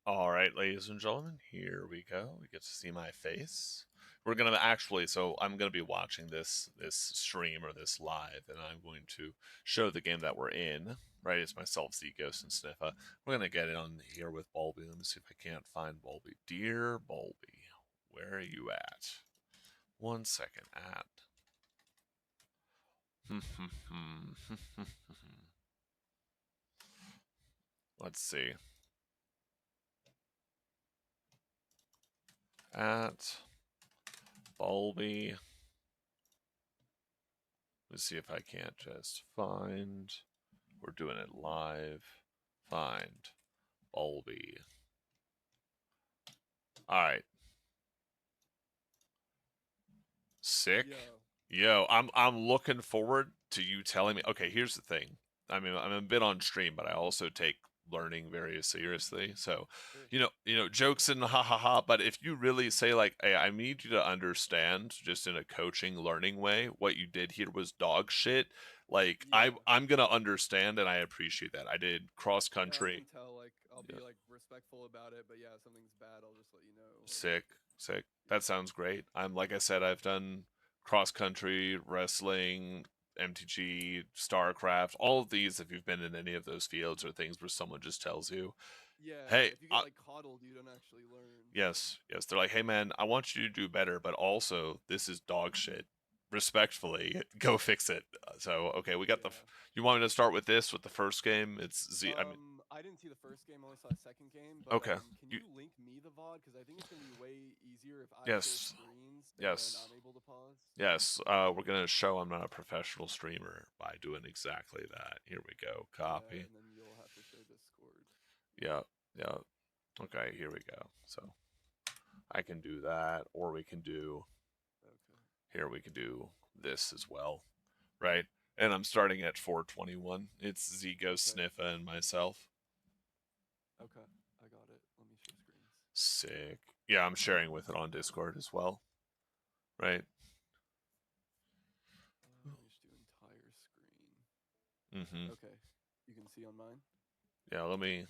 All right, ladies and gentlemen, here we go. We get to see my face. We're gonna actually, so I'm gonna be watching this stream or this live, and I'm going to show the game that we're in. Right, it's myself, Z Ghost, and Sniffa. We're gonna get it on here with Bolbi. Let me see if I can't find Bolbi. Dear Bolbi, where are you at? 1 second. At. Let's see. At Bolbi. Let's see if I can't just find. We're doing it live. Find Bolbi. All right. Sick. Yo, I'm looking forward to you telling me. Okay, here's the thing. I mean, I'm a bit on stream, but I also take learning very seriously. So, Sure. jokes and ha ha ha. But if you really say like, hey, I need you to understand, just in a coaching, learning way, what you did here was dog shit. Like, Yeah. I'm gonna understand, and I appreciate that. I did cross Yeah, I country. can tell. Like, I'll Yeah. be like respectful about it, but yeah, if something's bad, I'll just let you know. Like, Sick, sick. That yeah. sounds great. I'm like I said, I've done cross country, wrestling, MTG, StarCraft, all of these. If you've been in any of those fields or things where someone just tells you, Yeah, "Hey, if you get like coddled, you don't actually learn. yes, yes," they're like, "Hey, man, I want you to do better, but also this is dog shit. Respectfully, go fix it." So, okay, we got the. Yeah. You want me to start with this with the first game? It's Z. I mean, I didn't see the first game, I only saw the second game, but okay. can You, you link me the VOD? Because I think it's gonna be way easier if I share yes, screens and yes. I'm able to pause. Yes, we're gonna show I'm not a professional streamer by doing exactly that. Here we go. Yeah, Copy. and then you'll have to share Discord. Yeah, yeah. Okay, here we go. So I can do that, or we can do Okay. here. We can do this as well, right? And I'm starting at 421. It's Zigo, Okay. Sniffa, and myself. Okay. I got it. Let me share screens. Sick. Yeah, I'm sharing with it on Discord as well, right? Let me just do entire screen. Mm-hmm. Okay. You can see on mine. Yeah. Let me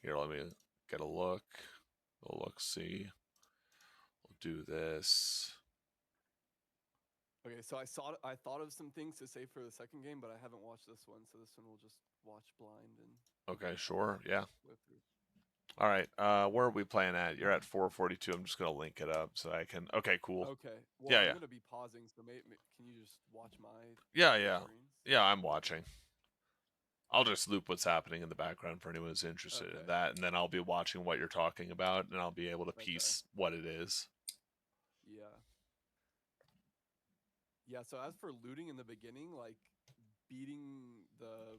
get a look. A look. See. We'll do this. Okay, so I thought of some things to say for the second game, but I haven't watched this one, so this one we'll just watch blind and Okay, sure. Yeah. flip through. All right. Where are we playing at? You're at 442. I'm just gonna link it up so I can. Okay, cool. Okay. Well, Yeah, I'm yeah, gonna be pausing, so can you just watch my yeah, share yeah, screens? yeah. I'm watching. I'll just loop what's happening in the background for anyone who's interested in Okay. that, and then I'll be watching what you're talking about, and I'll be able to Okay. piece what it is. Yeah. Yeah. So as for looting in the beginning, like beating the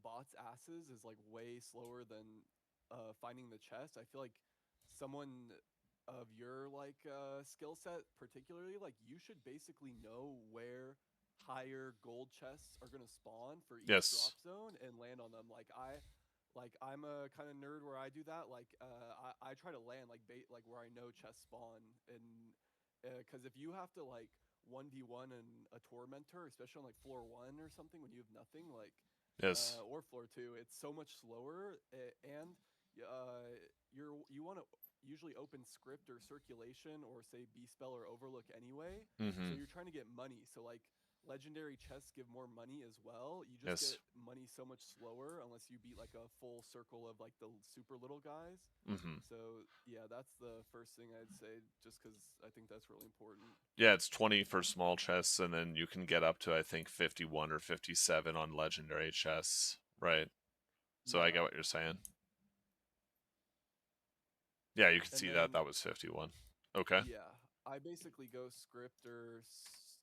bots' asses is like way slower than finding the chest. I feel like someone of your like skill set particularly, like you should basically know where higher gold chests are gonna spawn for each drop Yes. zone and land on them. I'm a kind of nerd where I do that. I try to land like where I know chests spawn and because if you have to like 1v1 and a tormentor, especially on like floor 1 or something when you have nothing, like Yes. or floor 2, it's so much slower and you want to usually open script or circulation or say B spell or overlook anyway. So Mm-hmm. you're trying to get money. So like legendary chests give more money as well. You just Yes. get money so much slower unless you beat like a full circle of like the super little guys. Mm-hmm. So yeah, that's the first thing I'd say, just because I think that's really important. Yeah, it's 20 for small chests, and then you can get up to I think 51 or 57 on legendary chests, right? So I Yeah, get what you're saying. Yeah, you can and see that then that was 51. Okay. yeah, I basically go script or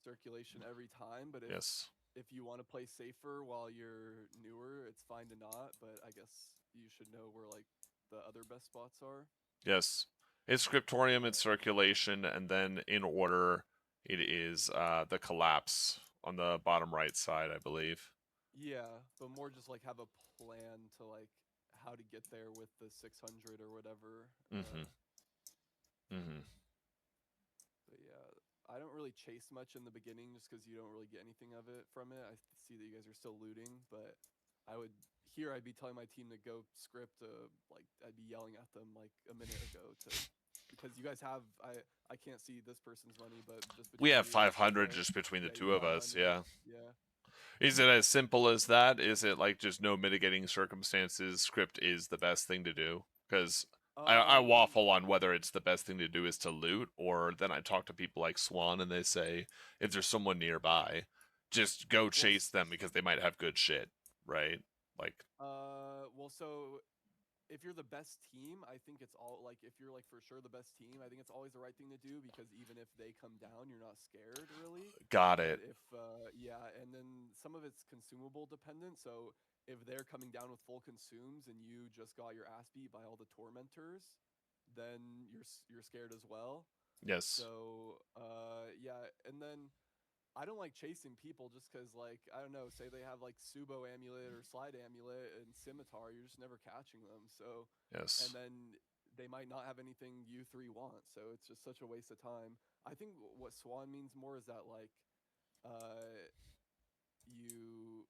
circulation every time. But Yes. if you want to play safer while you're newer, it's fine to not. But I guess you should know where like the other best spots are. Yes. It's scriptorium, it's Okay. circulation, and then in order, it is the collapse on the bottom right side, I believe. Yeah, but more just like have a plan to like how to get there with the 600 or whatever. Mm-hmm. Mm-hmm. But yeah, I don't really chase much in the beginning just because you don't really get anything of it from it. I see that you guys are still looting, but I would here I'd be telling my team to go script. Like I'd be yelling at them like a minute ago to because you guys have I can't see this person's money, but just We between have you and us, there's 500 like just between the yeah, you two of us. 500. Yeah. Yeah. Is it as simple as that? Is it like just no mitigating circumstances? Script is the best thing to do? Because I Um. waffle on whether it's the best thing to do is to loot, or then I talk to people like Swan and they say if there's someone nearby, just go Well. chase them because they might have good shit, right? Like, Well. So if you're the best team, I think it's all like if you're like for sure the best team, I think it's always the right thing to do because even if they come down, you're not scared really. got But it. if yeah, and then some of it's consumable dependent. So if they're coming down with full consumes and you just got your ass beat by all the tormentors, then you're scared as well. Yes. So yeah, and then I don't like chasing people just because, like, I don't know, say they have like Tsubo amulet or slide amulet and scimitar, you're just never catching them. So, and Yes. then they might not have anything you three want. So it's just such a waste of time. I think what Swan means more is that, like, uh, you,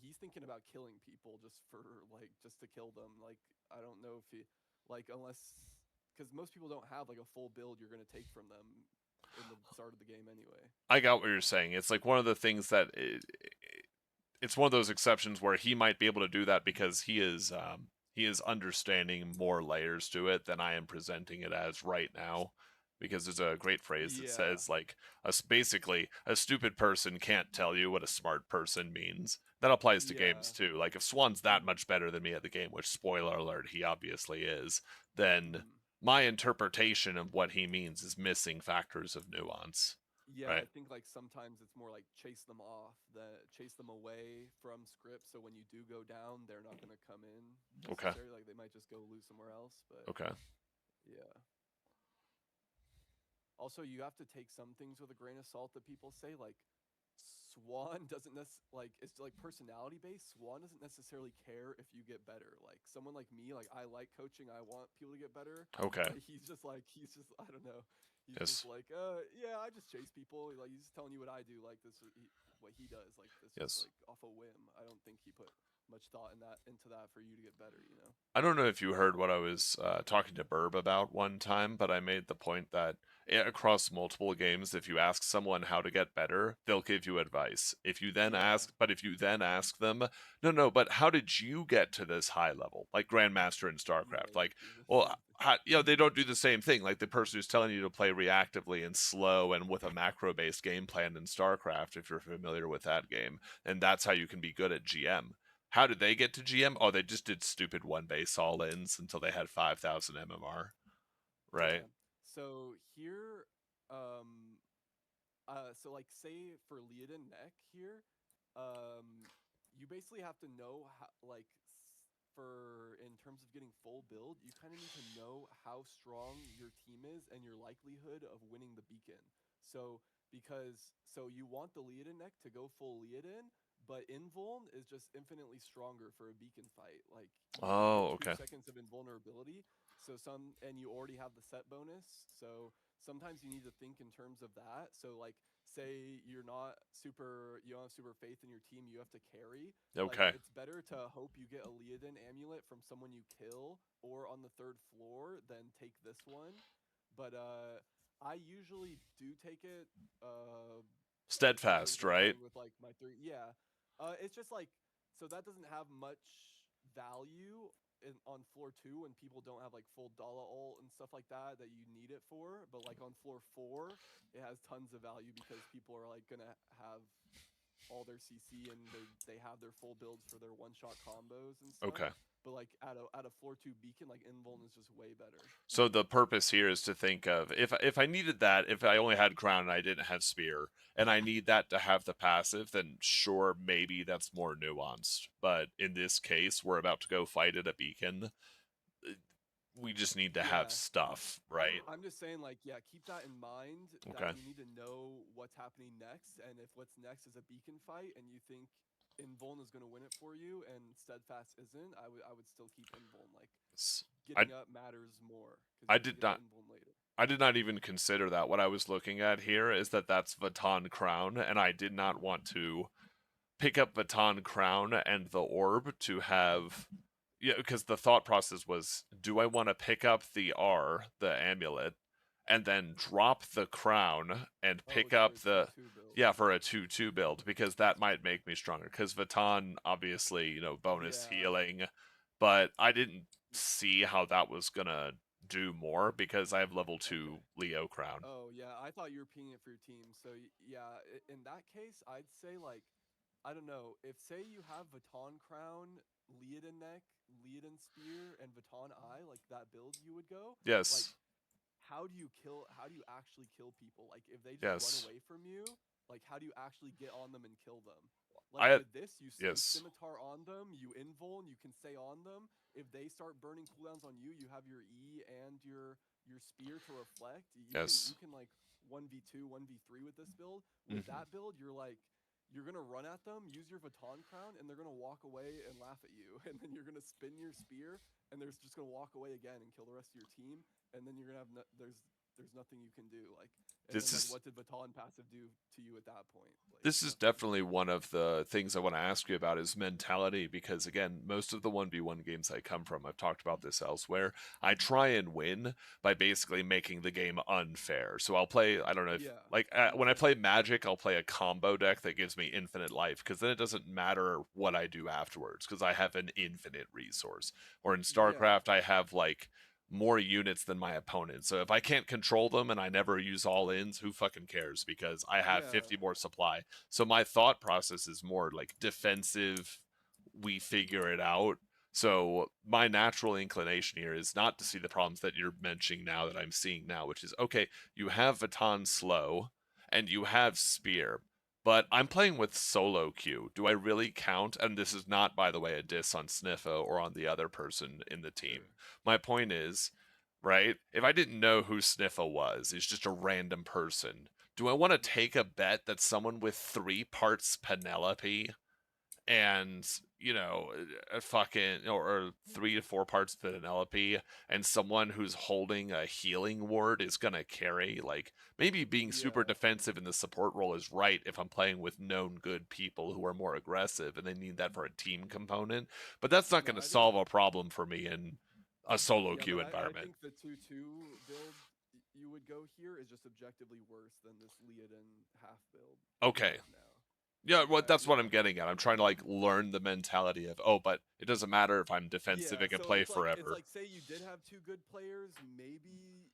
he's thinking about killing people just for, like, just to kill them. Like, I don't know if he, like, unless, because most people don't have like a full build you're going to take from them in the start of the game anyway. I got what you're saying. It's like one of the things that it's one of those exceptions where he might be able to do that because he is understanding more layers to it than I am presenting it as right now. Because there's a great phrase that Yeah. says like basically a stupid person can't tell you what a smart person means. That applies to games Yeah. too. Like if Swan's that Mhm. much better than me at the game, which spoiler alert, he obviously is, then Mhm. my interpretation of what he means is missing factors of nuance. Yeah, I Right? think like sometimes it's more like chase them off, chase them away from script. So when you do go down, they're not going to come in Okay. necessarily. Like they might just go lose somewhere else. But Okay. yeah. Also, you have to take some things with a grain of salt that people say. Like Swan doesn't like it's like personality based. Swan doesn't necessarily care if you get better. Like someone like me, like I like coaching. I want people to get better. Okay. But he's just I don't know. He's just Yes. like yeah, I just chase people. Like he's just telling you what I do. Like what he does. Like this just Yes. like off a whim. I don't think he put much thought into that for you to get better. You know. I don't know if you heard what I was talking to Burb about one time, but I made the point that across multiple games, if you ask someone how to get better, they'll give you advice. Yeah. If you then ask them, no, no, but how did you get to this high level, like Grandmaster in Yeah. StarCraft? They Like, don't do the well, same thing. they don't do the same thing. Like the person who's telling you to play reactively and slow and with a macro-based game plan in StarCraft, if you're familiar with that game, and that's how you can be good at GM. How did they get to GM? Oh, they just did stupid one base all ins until they had 5,000 MMR, right? Yeah. So here, so like say for Leodin neck here, you basically have to know how, like for in terms of getting full build, you kind of need to know how strong your team is and your likelihood of winning the beacon. So you want the Leodin neck to go full Leodin, but invuln is just infinitely stronger for a beacon fight. Like you get Oh, two okay. seconds of invulnerability, and you already have the set bonus. So sometimes you need to think in terms of that. So like say you don't have super faith in your team, you have to carry. Like Okay. it's better to hope you get a Leodin amulet from someone you kill or on the third floor than take this one. But I usually do take it because Steadfast, I'm right? playing with like my three. Yeah, it's just like so that doesn't have much value on floor two when people don't have like full Dala ult and stuff like that you need it for. But like on floor four, it has tons of value because people are like gonna have all their CC and they have their full builds for their one shot combos and stuff. Okay. But like at a floor two beacon, like invuln is just way better. So the purpose here is to think of if I needed that, if I only had crown and I didn't have spear, and I need that to have the passive, then sure, maybe that's more nuanced. But in this case, we're about to go fight at a beacon. We just need to have Yeah, stuff, right? I'm just saying, like, yeah, keep that in mind Okay. that you need to know what's happening next, and if what's next is a beacon fight, and you think Invuln is going to win it for you, and Steadfast isn't, I would still keep Invuln. Like, I getting up matters more because I you can did get the not Invuln later. I did not even consider that. What I was looking at here is that that's Vatan Crown, and I did not want to pick up Baton Crown and the orb to have, yeah, because the thought process was, do I want to pick up the amulet, and then drop the crown and Oh, pick it's for up a the, 2-2 build. yeah, for a 2-2 build, because that might make me stronger. Because Baton, obviously, bonus Yeah. healing, but I didn't see how that was gonna do more because I have level Okay. 2 Leo crown. Oh yeah, I thought you were pinging it for your team. So yeah, in that case, I'd say like I don't know if say you have Vuitton Crown, Leodin Neck, Leodin Spear, and Vuitton Eye, like that build you would go. Like, Yes, how do you kill? How do you actually kill people? Like, if they just run yes, away from you, like how do you actually get on them and kill them? Like I, with this, you yes, scimitar on them, you invuln, you can stay on them. If they start burning cooldowns on you, you have your E and your spear to reflect. You yes. can like 1v2, 1v3 with this build. With Hmm. that build, you're gonna run at them, use your Vuitton Crown, and they're gonna walk away and laugh at you. And then you're gonna spin your spear, and they're just gonna walk away again and kill the rest of your team. And then you're gonna have there's nothing you can do. Like, and This then like, is what did Vuitton passive do to you at that point? Like this is nothing. definitely one of the things I want to ask you about is mentality, because again, most of the 1v1 games I come from, I've talked about this elsewhere, I try and win by basically making the game unfair. So I'll play, I don't know if, Yeah, like, me when I too. play Magic, I'll play a combo deck that gives me infinite life, because then it doesn't matter what I do afterwards because I have an infinite resource. Or in Yeah, StarCraft, I have like more units than my opponent. So if I can't control them and I never use all ins, who fucking cares? Because I have yeah, 50 more supply. So my thought process is more like defensive, we figure it out. So my natural inclination here is not to see the problems that you're mentioning now that I'm seeing now, which is okay, you have Vatan slow and you have spear, but I'm playing with solo queue. Do I really count? And this is not, by the way, a diss on Sniffa or on the other person in the team. sure. My point is, right, if I didn't know who Sniffa was, he's just a random person, do I want to Hmm. take a bet that someone with 3 parts Penelope and a fucking, or 3 to 4 parts Penelope, and someone who's holding a healing ward is gonna carry? Like, maybe being super Yeah, defensive in the support role is right if I'm playing with known good people who are more aggressive and they need that for a team component, but that's not no, gonna I think solve a problem for me in a solo yeah, but queue I environment. think the 2-2 build you would go here is just objectively worse than this Leodin half build that you Okay. have now. Yeah, Like well, that's what yeah. I'm getting at. I'm trying to like learn the mentality of, oh, but it doesn't matter if I'm defensive; Yeah, it can so play it's forever. like say you did have two good players, maybe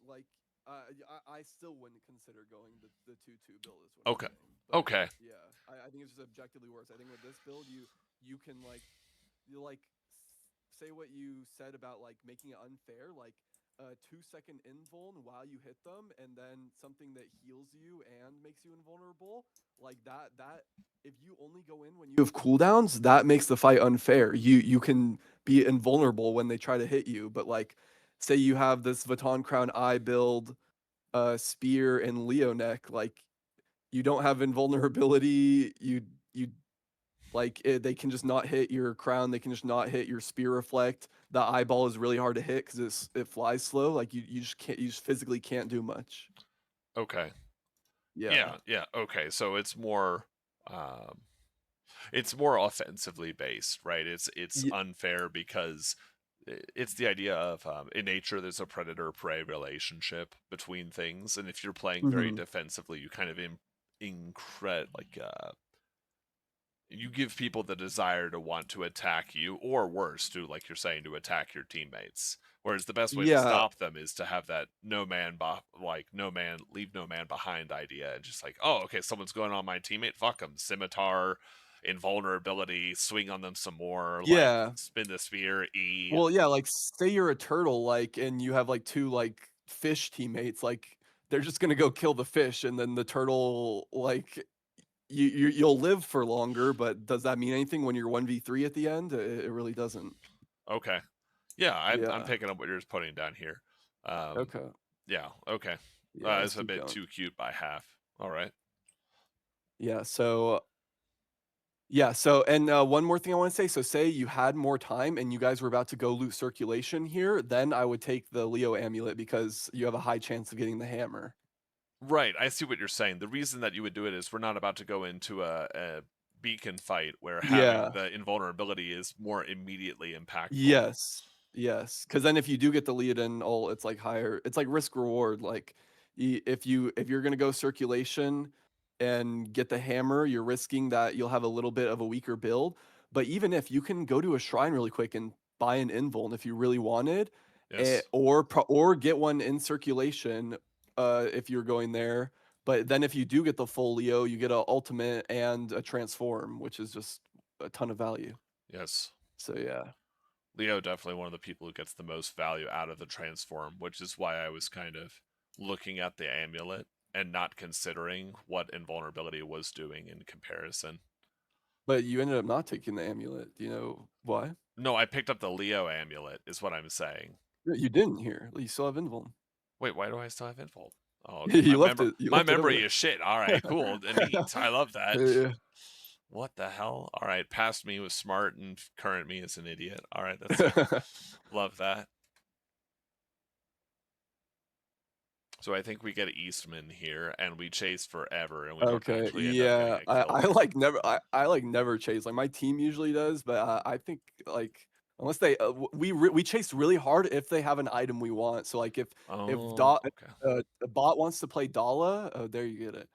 like I still wouldn't consider going the 2-2 build is what I'm Okay, saying. But okay, yeah, I think it's just objectively worse. I think with this build you can like you like say what you said about like making it unfair, like a 2-second invuln while you hit them, and then something that heals you and makes you invulnerable, like that if you only go in when you have cooldowns, that makes the fight unfair. You can be invulnerable when they try to hit you, but like say you have this Vuitton Crown Eye build, Spear and Leo Neck, like you don't have invulnerability. You like they can just not hit your crown. They can just not hit your spear reflect. The eyeball is really hard to hit because it flies slow. Like you just can't. You just physically can't do much. okay. Yeah. Yeah, yeah, okay. So um it's more offensively based, right? It's Y- unfair because it's the idea of, in nature there's a predator prey relationship between things, and if you're playing very mhm. defensively, you kind of like you give people the desire to want to attack you, or worse, to, like you're saying, to attack your teammates. Whereas the best way to Yeah. stop them is to have that no man, leave no man behind idea, and just like, oh, okay, someone's going on my teammate, fuck them, scimitar, invulnerability, swing on them some more, like Yeah. spin the spear, E. Well, yeah. Like say you're a turtle, like, and you have like two like fish teammates, like they're just gonna go kill the fish, and then the turtle like you'll live for longer, but does that mean anything when you're 1v3 at the end? It really doesn't. Okay, yeah, I'm Yeah. picking up what you're just putting down here. Um, Okay. yeah, okay, Yeah, let's it's a keep bit going. too cute by half. All right. Yeah, so yeah, so and one more thing I want to say. So say you had more time and you guys were about to go loot circulation here, then I would take the Leo amulet because you have a high chance of getting the hammer. Right, I see what you're saying. The reason that you would do it is we're not about to go into a beacon fight where having Yeah. the invulnerability is more immediately impactful. Yes. Yes. Because then if you do get the Leodin ult, it's like higher it's like risk reward, like, if you're gonna go circulation and get the hammer, you're risking that you'll have a little bit of a weaker build, but even if you can go to a shrine really quick and buy an invuln if you really wanted, Yes. or get one in circulation, if you're going there, but then if you do get the full Leo, you get a ultimate and a transform, which is just a ton of value. Yes. So, yeah. Leo definitely one of the people who gets the most value out of the transform, which is why I was kind of looking at the amulet and not considering what invulnerability was doing in comparison. But you ended up not taking the amulet. Do you know why? No, I picked up the Leo amulet, is what I'm saying. Yeah, you didn't here. You still have Invuln. Wait, why do I still have Invult? Oh, okay. You left it. You My left it over memory there. is shit. All right, cool, neat. I love that. Yeah. What the hell? All right, past me was smart and current me is an idiot. All right, that's love that. So I think we get Eastman here, and we chase forever, and we don't Okay. actually end up getting Yeah. a I, kill. I like never. I like never chase. Like my team usually does, but I think like unless they we chase really hard if they have an item we want. So like Oh, okay. a bot wants to play Dala, oh there you get it.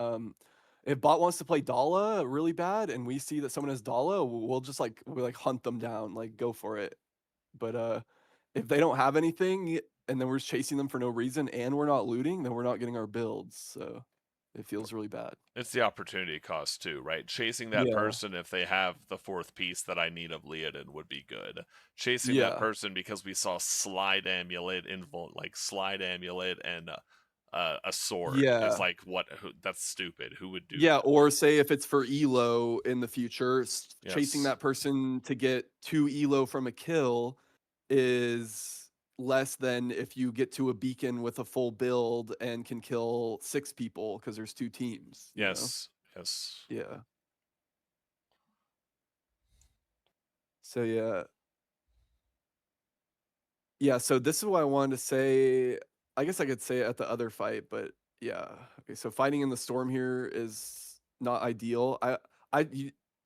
Um, if bot wants to play Dala really bad, and we see that someone has Dala, we'll just like hunt them down, like go for it. But if they don't have anything, and then we're just chasing them for no reason, and we're not looting, then we're not getting our builds. So it feels really bad. It's the opportunity cost too, right? Chasing that Yeah, person if they have the fourth piece that I need of Leodin would be good. Chasing that yeah, person because we saw slide amulet like slide amulet and a sword is yeah, like that's stupid. Who would do yeah. that? Or say if it's for elo in the future, chasing Yes. that person to get 2 elo from a kill is less than if you get to a beacon with a full build and can kill 6 people because there's 2 teams. You know? Yes. Yes. Yeah. So yeah, yeah, so this is what I wanted to say. I guess I could say it at the other fight, but yeah. Okay, so fighting in the storm here is not ideal. I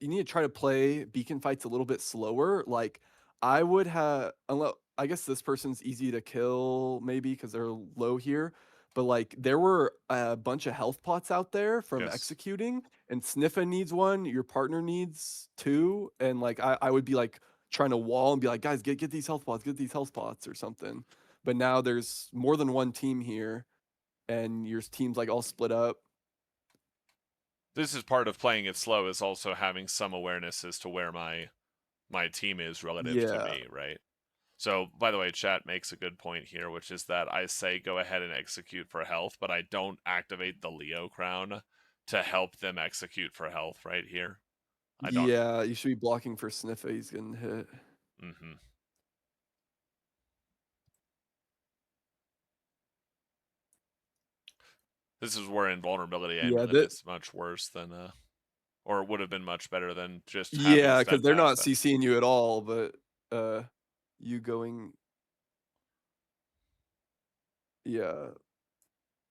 you need to try to play beacon fights a little bit slower. Like I would have unless I guess this person's easy to kill maybe because they're low here. But like there were a bunch of health pots out there from Yes. executing, and Sniffa needs one, your partner needs two, and like I would be like trying to wall and be like, guys, get these health pots, get these health pots or something. But now there's more than one team here, and your team's like all split up. This is part of playing it slow is also having some awareness as to where my team is relative to Yeah. me, right? So, by the way, chat makes a good point here, which is that I say go ahead and execute for health, but I don't activate the Leo crown to help them execute for health right here. I don't. Yeah, you should be blocking for Sniffa. He's getting hit. Mm-hmm. This is where invulnerability Yeah, amulet that is much worse than or would have been much better than just having yeah, because they're not steadfast. CCing you at all, but uh you going yeah.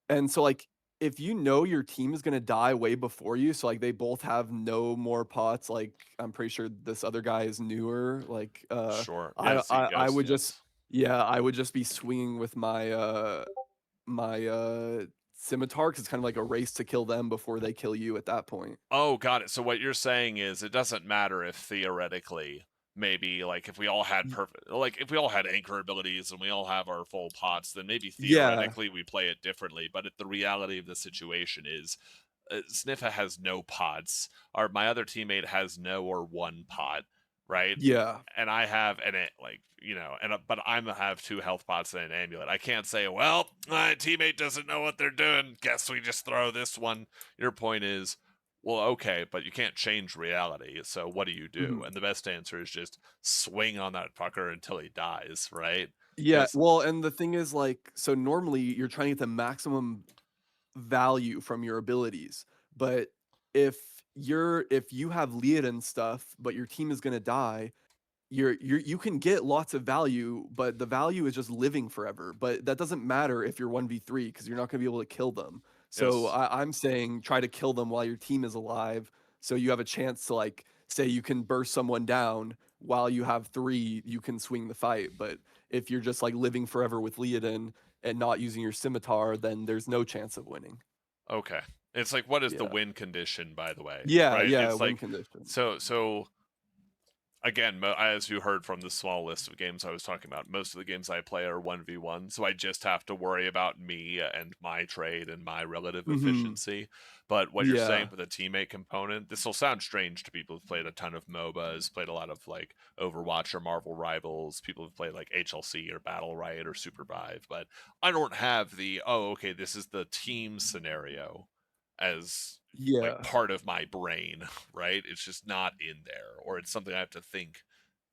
And so like if you know your team is gonna die way before you, so like they both have no more pots, like I'm pretty sure this other guy is newer. Like Sure. I Yes, he I, I ghost. would just Yes. yeah, I would just be swinging with my scimitar because it's kind of like a race to kill them before they kill you at that point. Oh, got it. So what you're saying is it doesn't matter if theoretically maybe like if we all had Y- perfect like if we all had anchor abilities and we all have our full pots, then maybe Yeah, theoretically we play it differently. But the reality of the situation is Sniffa has no pots. My other teammate has no or one pot, right? yeah, And I have and it like but I'm have two health pots and an amulet. I can't say, well, my teammate doesn't know what they're doing. Guess we just throw this one. Your point is, well, okay, but you can't change reality. So what do you do? mhm. And the best answer is just swing on that fucker until he dies, right? Yeah. Because Well, and the thing is, like, so normally you're trying to get the maximum value from your abilities. But if if you have lead and stuff, but your team is gonna die, you can get lots of value, but the value is just living forever. But that doesn't matter if you're 1v3 because you're not gonna be able to kill them. So yes, I'm saying try to kill them while your team is alive. So you have a chance to like say you can burst someone down while you have 3, you can swing the fight. But if you're just like living forever with Leodin and not using your scimitar, then there's no chance of winning. Okay. It's like, what is the Yeah. win condition, by the way? Yeah, Right? yeah, It's win like, condition. so again, as you heard from the small list of games I was talking about, most of the games I play are 1v1, so I just have to worry about me and my trade and my relative Mhm. efficiency. But what you're saying Yeah. with the teammate component, this will sound strange to people who've played a ton of MOBAs, played a lot of like Overwatch or Marvel Rivals, people who've played like HLC or Battle Riot or Supervive, but I don't have the, oh, okay, this is the team scenario as like Yeah. part of my brain, right? It's just not in there, or it's something I have to think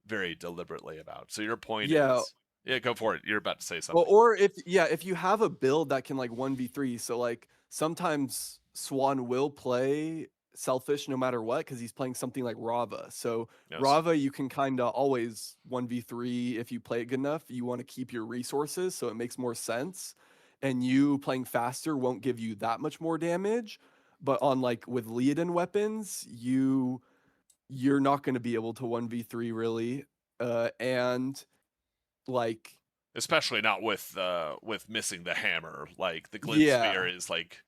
very deliberately about. So your point Yeah. is, yeah, go for it. You're about to say Well, something. or if yeah, if you have a build that can like 1v3, so like sometimes Swan will play selfish no matter what because he's playing something like Rava. So Yes. Rava you can kind of always 1v3 if you play it good enough. You want to keep your resources so it makes more sense. And you playing faster won't give you that much more damage. But on like with Leodin weapons, you're not going to be able to 1v3 really. And like Especially not with missing the hammer. Like the glint sphere yeah. is like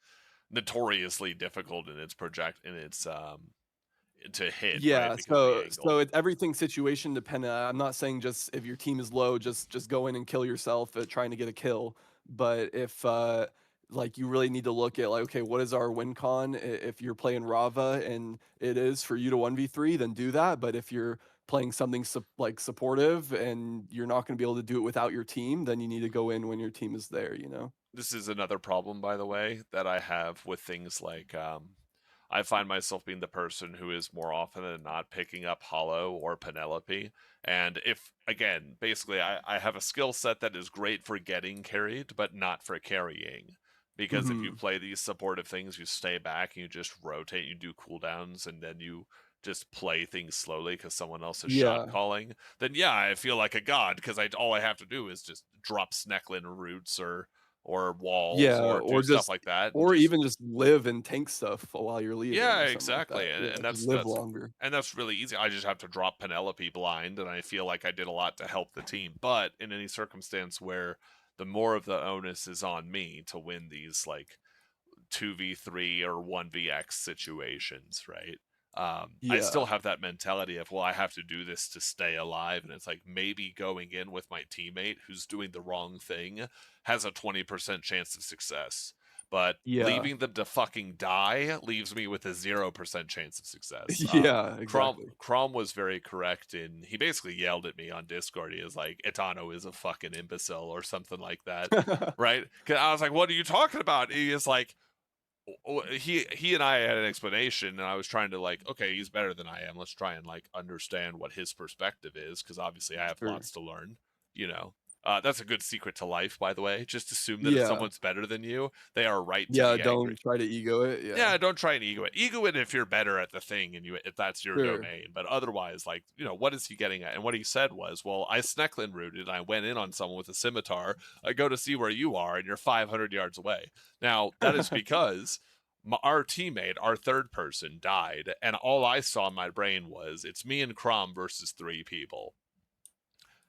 notoriously difficult in its project in its to hit, right? Yeah, Because of the so angle. it's everything situation dependent. I'm not saying just if your team is low, just go in and kill yourself at trying to get a kill. But if like you really need to look at like, okay, what is our win con? If you're playing Rava and it is for you to 1v3, then do that. But if you're playing something like supportive and you're not going to be able to do it without your team, then you need to go in when your team is there, you know? This is another problem, by the way, that I have with things like I find myself being the person who is more often than not picking up Hollow or Penelope. And if, again, basically, I have a skill set that is great for getting carried, but not for carrying. Because if you Mhm. play these supportive things, you stay back and you just rotate, you do cooldowns, and then you just play things slowly because someone else is shot Yeah. calling, then yeah, I feel like a god because all I have to do is just drop Snecklin roots or walls Yeah, or do or stuff just like that and or just even just live and tank stuff while you're leading yeah, or something like that. exactly. Yeah, And just live that's longer. and that's really easy. I just have to drop Penelope blind and I feel like I did a lot to help the team. But in any circumstance where the more of the onus is on me to win these like 2v3 or 1vx situations, right? I still Yeah. have that mentality of, well, I have to do this to stay alive. And it's like maybe going in with my teammate who's doing the wrong thing has a 20% chance of success. But Yeah. leaving them to fucking die leaves me with a 0% chance of success. Yeah, exactly. Crom was very correct in, he basically yelled at me on Discord. He was like, Etano is a fucking imbecile or something like that. Right? 'Cause I was like, what are you talking about? He is like, he and I had an explanation, and I was trying to like, okay, he's better than I am. Let's try and like understand what his perspective is, because obviously I have Sure. lots to learn. You know, that's a good secret to life, by the way. Just assume that if Yeah. someone's better than you, they are right to Yeah, be angry. don't try to ego it, yeah. Yeah, don't try and ego it. Ego it if you're better at the thing and you if that's your Sure. domain. But otherwise, like, what is he getting at? And what he said was, well, I Snecklin rooted and I went in on someone with a scimitar. I go to see where you are and you're 500 yards away. Now, that is because our teammate, our third person, died, and all I saw in my brain was it's me and Crom versus 3 people.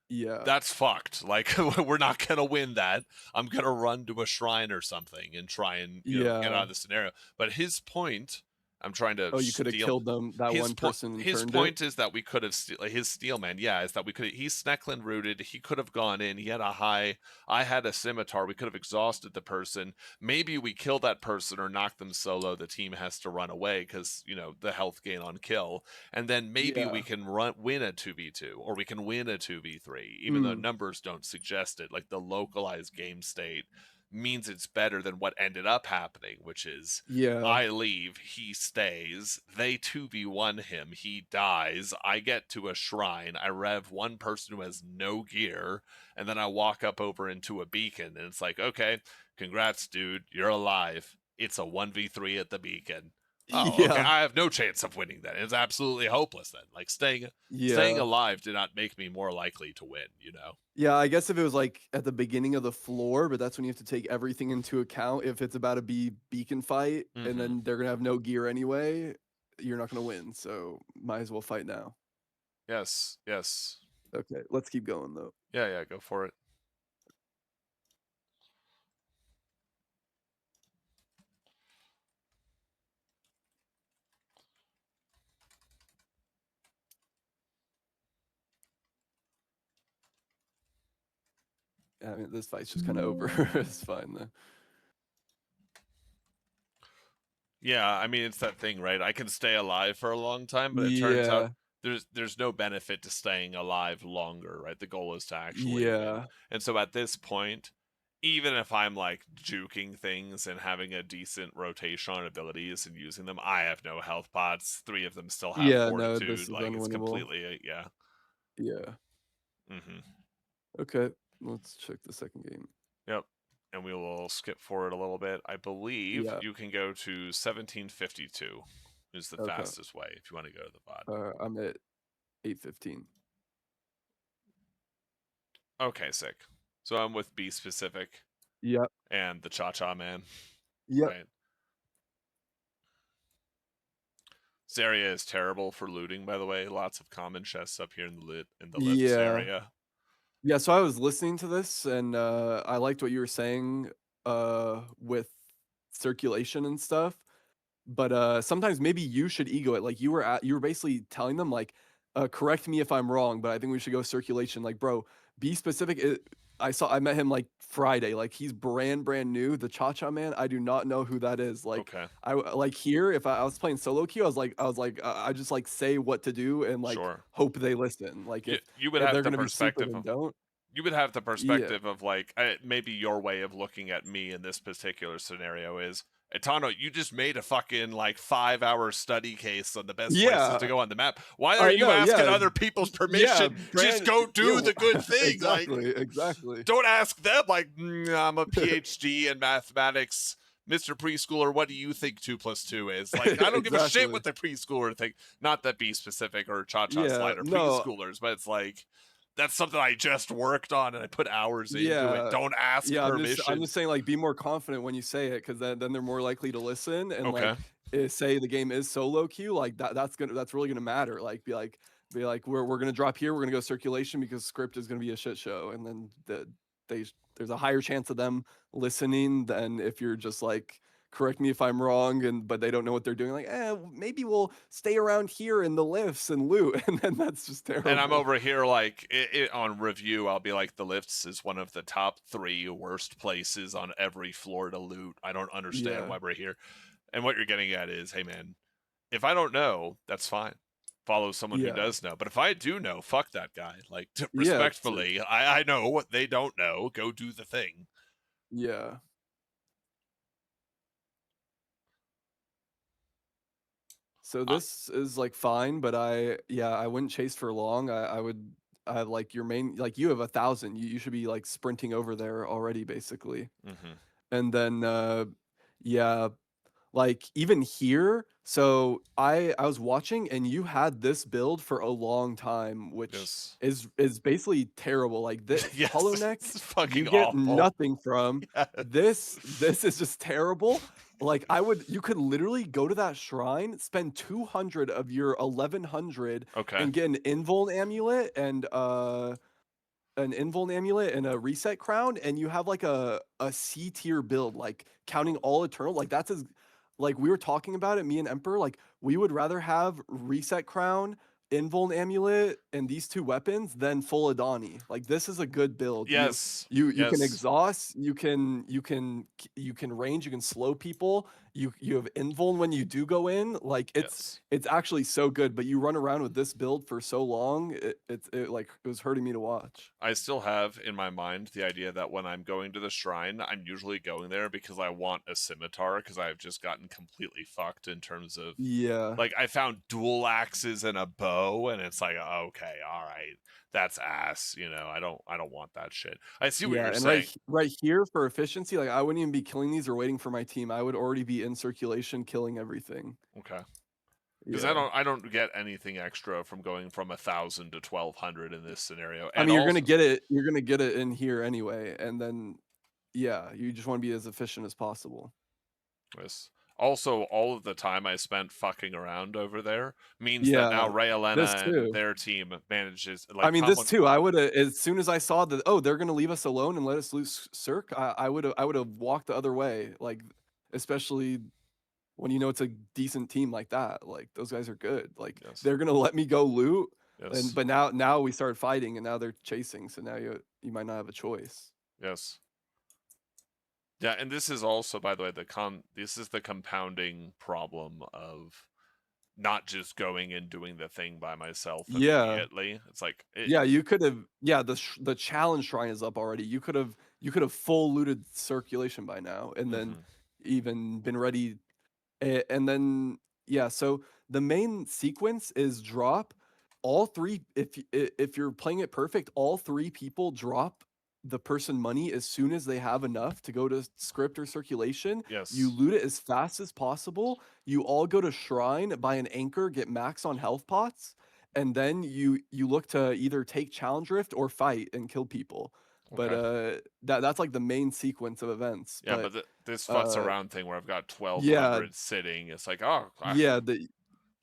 Yeah. That's fucked. Like we're not gonna win that. I'm gonna run to a shrine or something and try and get out Yeah. of the scenario. But his point, I'm trying to Oh, you coulda steal killed them that his one point. person and His turned it? point is that we could have his steelman. Yeah, is that we could. He's Snecklin rooted. He could have gone in. He had a high. I had a scimitar. We could have exhausted the person. Maybe we kill that person or knock them solo. The team has to run away because the health gain on kill, and then maybe we Yeah. can win a 2v2 or we can win a 2v3, even though Mm. numbers don't suggest it. Like the localized game state means it's better than what ended up happening, which is Yeah. I leave, he stays, they 2v1 him, he dies, I get to a shrine, I rev one person who has no gear, and then I walk up over into a beacon, and it's like, okay, congrats, dude, you're alive. It's a 1v3 at the beacon. Oh, okay, Yeah. I have no chance of winning then. It's absolutely hopeless then. Like staying Yeah. alive did not make me more likely to win. Yeah, I guess if it was, like, at the beginning of the floor, but that's when you have to take everything into account if it's about to be beacon fight, and Mm-hmm. then they're gonna have no gear anyway, you're not gonna win, so might as well fight now. Yes, yes. Okay, let's keep going though. Yeah, yeah, go for it. I mean, this fight's just kind of over. It's fine though. Yeah, I mean it's that thing, right? I can stay alive for a long time, but it turns out Yeah, there's no benefit to staying alive longer, right? The goal is to actually win. yeah, And so at this point, even if I'm like juking things and having a decent rotation on abilities and using them, I have no health pots. 3 of them still have yeah. No, this fortitude. is Like it's unwinnable. completely yeah. Yeah. Mm-hmm. Okay, let's check the second game. Yep. And we will skip forward a little bit. I believe Yeah. you can go to 1752 is the Okay. fastest way if you want to go to the VOD. I'm at 8:15. Okay, sick. So I'm with B specific Yep. and the Cha Cha Man. Yep. Right. This area is terrible for looting, by the way. Lots of common chests up here in the lifts Yeah. area. Yeah, so I was listening to this and I liked what you were saying with circulation and stuff. But sometimes maybe you should ego it. Like you were basically telling them like correct me if I'm wrong, but I think we should go circulation. Like, bro, be specific. I met him like Friday. Like he's brand new. The Cha Cha Man. I do not know who that is. Like Okay. like here, if I was playing solo queue, I just like say what to do and like Sure. hope they listen. Like You would if have they're the gonna be stupid perspective and of don't. you would have the Yeah. perspective of like maybe your way of looking at me in this particular scenario is Etano, you just made a fucking like 5-hour study case on the best places to Yeah. go on the map. Why are I you know. asking Yeah. other people's Yeah. permission? Just Brand. go Yeah. do the good thing. Like, Exactly. Exactly. don't ask them like I'm a PhD in mathematics. Mr. Preschooler, what do you think 2 plus 2 is? Like, I don't give a shit Exactly. what the preschooler think. Not that be specific or Cha Cha Yeah, Slide or no, preschoolers, but it's like that's something I just worked on and I put hours into it. yeah, Don't ask yeah. I'm permission. just saying, like, be more confident when you say it, because then they're more likely to listen and Okay. like say the game is solo queue, like that's really gonna matter. Like, be like, we're gonna drop here, we're gonna go circulation because script is gonna be a shit show, and then there's a higher chance of them listening than if you're just like correct me if I'm wrong, and but they don't know what they're doing. Like, maybe we'll stay around here in the lifts and loot, and then that's just And I'm terrible. over here like on review. I'll be like, the lifts is one of the top 3 worst places on every floor to loot. I don't understand Yeah, why we're here. And what you're getting at is, hey man, if I don't know, that's fine. Follow someone who yeah, does know. But if I do know, fuck that guy. Like yeah. respectfully, I know what they don't know. Go do the thing. Yeah. So Uh, this is like fine, but I wouldn't chase for long. I would I like your main like you have 1,000. You should be like sprinting over there already, basically. mm-hmm. And then yeah, like even here, so I was watching and you had this build for a long time, which Yes. is basically terrible. Like the Hollow Yes. Neck, It's you fucking get awful. nothing from. Yes. This is just terrible. Like you could literally go to that shrine, spend 200 of your 1100 Okay. and get an invuln amulet and a reset crown, and you have like a C tier build, like counting all eternal. Like that's as like we were talking about it, me and Emperor. Like we would rather have reset crown, invuln amulet, and these 2 weapons than full Adani. Like this is a good build. Yes. You can Yes. exhaust, you can range, you can slow people. You have invuln when you do go in. Like Yes. it's actually so good, but you run around with this build for so long, it was hurting me to watch. I still have in my mind the idea that when I'm going to the shrine, I'm usually going there because I want a scimitar because I've just gotten completely fucked in terms of Yeah. like I found dual axes and a bow and it's like okay, all right. That's ass, I don't want that shit. I see what Yeah, you're and saying. right here for efficiency, like I wouldn't even be killing these or waiting for my team. I would already be in circulation killing everything. Okay. Because Yeah. I don't get anything extra from going from 1,000 to 1,200 in this scenario. I And mean, also you're gonna get it in here anyway, and then yeah, you just want to be as efficient as possible. yes. Also, all of the time I spent fucking around over there means that now Yeah, this Rayalena and too. their team manages I like mean, top this one. too. I woulda as soon as I saw that, oh, they're gonna leave us alone and let us lose Cirque, I would've walked the other way, like, especially when you know it's a decent team like that. Like, those guys are good. Like, Yes, they're gonna let me go loot, and yes, but now we started fighting, and now they're chasing, so now you might not have a choice. yes. Yeah, and this is also, by the way, this is the compounding problem of not just going and doing the thing by myself Yeah. immediately. It's like Yeah, you could've yeah, the challenge shrine is up already. You could've full looted circulation by now, and then mhm, even been ready. And then yeah, so the main sequence is drop all 3 if you're playing it perfect, all 3 people drop the person money as soon as they have enough to go to script or circulation. You yes, loot it as fast as possible. You all go to shrine, buy an anchor, get max on health pots, and then you look to either take challenge rift or fight and kill people. But, okay. that's like the main sequence of events. Yeah, But, but this futz uh around thing where I've got yeah, 1,200 sitting, it's like, oh, yeah,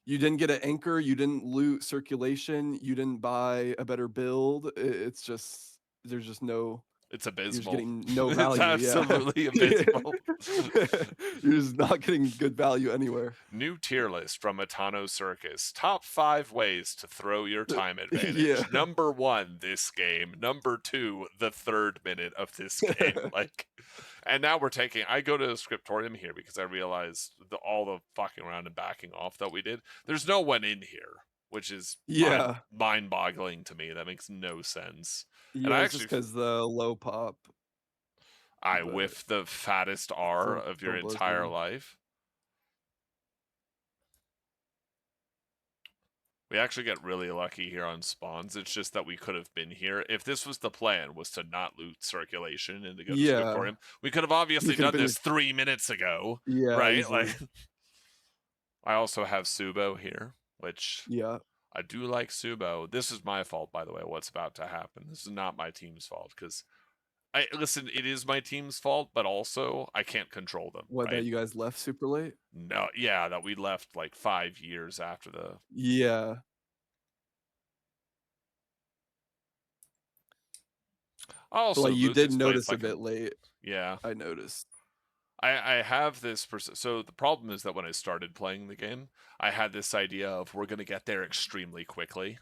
you didn't get an anchor, you didn't loot circulation, you didn't buy a better build. It's just there's just no it's you're just abysmal. getting no It's value, yeah. absolutely Yeah. abysmal. You're just not getting good value anywhere. New tier list from Atano Circus. Top 5 ways to throw your time Yeah. advantage. Number 1, this game. Number 2, the third minute of this game. Like, and now we're taking. I go to the scriptorium here because I realized all the fucking around and backing off that we did. There's no one in here, which is Yeah. mind boggling to me. That makes no sense. And Yeah, I it's just actually because the low pop, I but whiff the fattest R of your full entire blizzard. life. We actually get really lucky here on spawns. It's just that we could have been here. If this was the plan, was to not loot circulation and to go to Yeah. scriptorium, we could have You obviously could have done been this 3 minutes ago, yeah, right? easily. Like, I also have Tsubo here, which Yeah. I do like Tsubo. This is my fault, by the way, what's about to happen. This is not my team's fault, because I listen, it is my team's fault, but also I can't control them, What, that right? you guys left super late? No, yeah, that we left like 5 years after the. Yeah. I But, also like, you loot did this place notice a like bit late, yeah. I noticed. I have this so the problem is that when I started playing the game, I had this idea of we're gonna get there extremely quickly,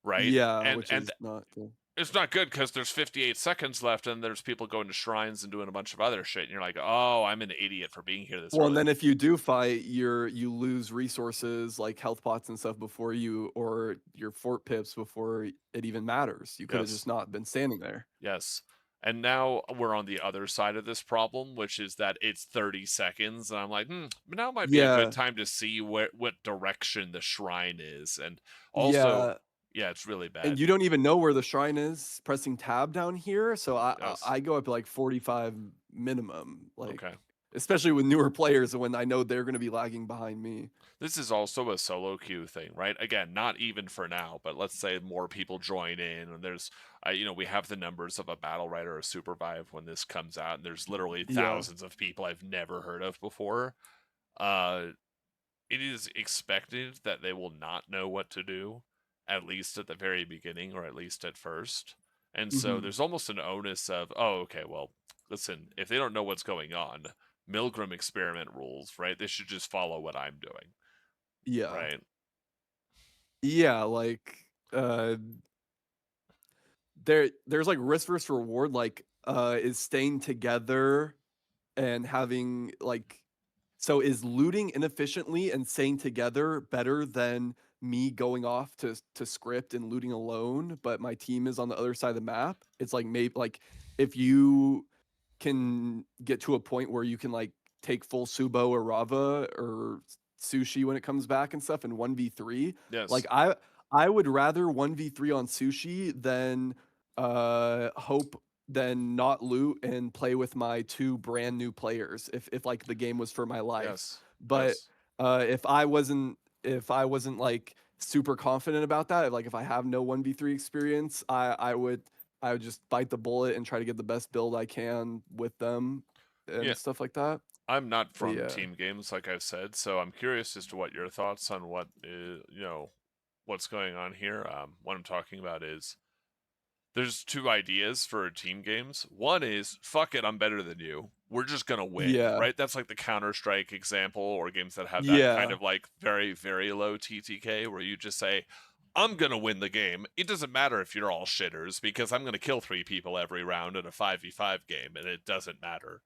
right? Yeah, And which is not good. it's not good because there's 58 seconds left and there's people going to shrines and doing a bunch of other shit, and you're like, oh, I'm an idiot for being here this Well, and early. then if you do fight, you lose resources like health pots and stuff before you or your fort pips before it even matters. You could have Yes, just not been standing there. yes. And now we're on the other side of this problem, which is that it's 30 seconds, and I'm like, now might be a good Yeah. time to see what direction the shrine is, and also, Yeah. yeah, it's really And bad. you don't even know where the shrine is pressing tab down here. So Yes. I go up to like 45 minimum, like Okay. especially with newer players when I know they're gonna be lagging behind me. This is also a solo queue thing, right? Again, not even for now, but let's say more people join in, and there's, we have the numbers of a battle writer or a supervive when this comes out, and there's literally Yeah. thousands of people I've never heard of before. Uh, it is expected that they will not know what to do, at least at the very beginning, or at least at first. And so Hmm. there's almost an onus of, oh, okay, well, listen, if they don't know what's going on, Milgram experiment rules, right? They should just follow what I'm doing, Yeah. right? Yeah, like there's like risk versus reward, like is staying together and having like so is looting inefficiently and staying together better than me going off to script and looting alone, but my team is on the other side of the map? It's like maybe like if you can get to a point where you can like take full Subo or Rava or Sushi when it comes back and stuff in 1v3. Like Yes. I would rather 1v3 on Sushi than hope than not loot and play with my two brand new players if like the game was for my life. Yes. But Yes. if I wasn't like super confident about that, like if I have no 1v3 experience, I would just bite the bullet and try to get the best build I can with them. Yeah, and stuff like that. I'm not But from yeah. team games, like I've said, so I'm curious as to what your thoughts on what is, what's going on here. What I'm talking about is there's two ideas for team games. One is fuck it, I'm better than you. We're just gonna win, Yeah. right? That's like the Counter Strike example, or games that have that kind Yeah. of like very very low TTK, where you just say, "I'm gonna win the game. It doesn't matter if you're all shitters because I'm gonna kill 3 people every round in a 5v5 game, and it doesn't matter."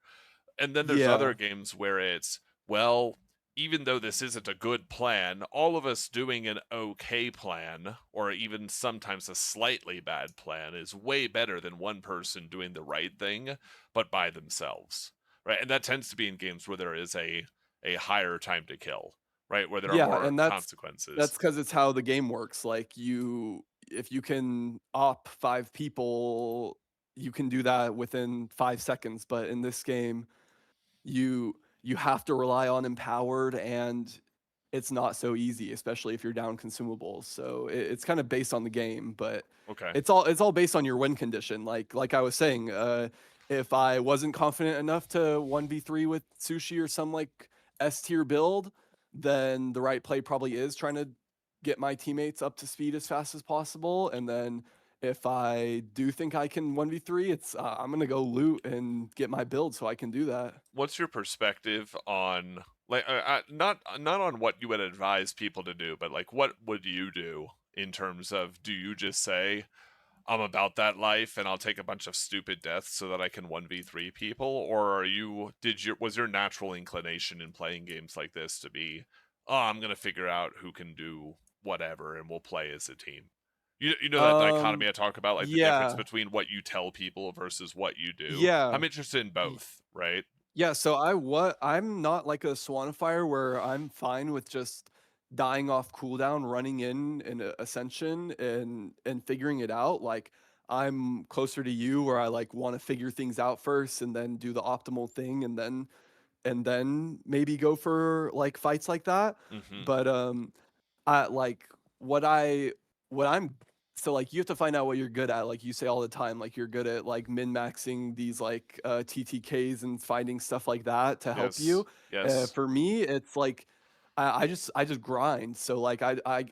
And then there's Yeah. other games where it's, well, even though this isn't a good plan, all of us doing an okay plan, or even sometimes a slightly bad plan, is way better than one person doing the right thing, but by themselves, right? And that tends to be in games where there is a higher time to kill, right? Where there are Yeah, more and that's consequences. because it's how the game works. Like you, if you can op 5 people, you can do that within 5 seconds. But in this game, you you have to rely on empowered, and it's not so easy, especially if you're down consumables. So it's kind of based on the game, but Okay. it's all based on your win condition. Like I was saying, if I wasn't confident enough to 1v3 with Sushi or some like S tier build, then the right play probably is trying to get my teammates up to speed as fast as possible. And then if I do think I can 1v3, it's I'm gonna go loot and get my build so I can do that. What's your perspective on, like, not on what you would advise people to do, but like what would you do in terms of, do you just say, I'm about that life and I'll take a bunch of stupid deaths so that I can 1v3 people, or are you, was your natural inclination in playing games like this to be, oh, I'm going to figure out who can do whatever and we'll play as a team? You know that Um, dichotomy I talk about, like the difference yeah, between what you tell people versus what you do. yeah. I'm interested in both, right? Yeah, so I'm not like a Swanifier where I'm fine with just dying off cooldown, running in Ascension and figuring it out. Like I'm closer to you where I like want to figure things out first and then do the optimal thing and then maybe go for like fights like that. Mm-hmm. But I like what I what I'm so like you have to find out what you're good at. Like you say all the time, like you're good at like min maxing these like TTKs and finding stuff like that to help Yes. you. Yes. For me, it's like I just grind. So like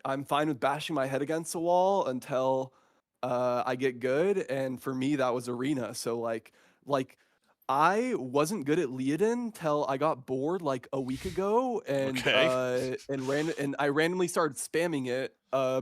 I'm fine with bashing my head against the wall until I get good. And for me, that was arena. So like I wasn't good at Leodin till I got bored like a week ago Okay. and I randomly started spamming it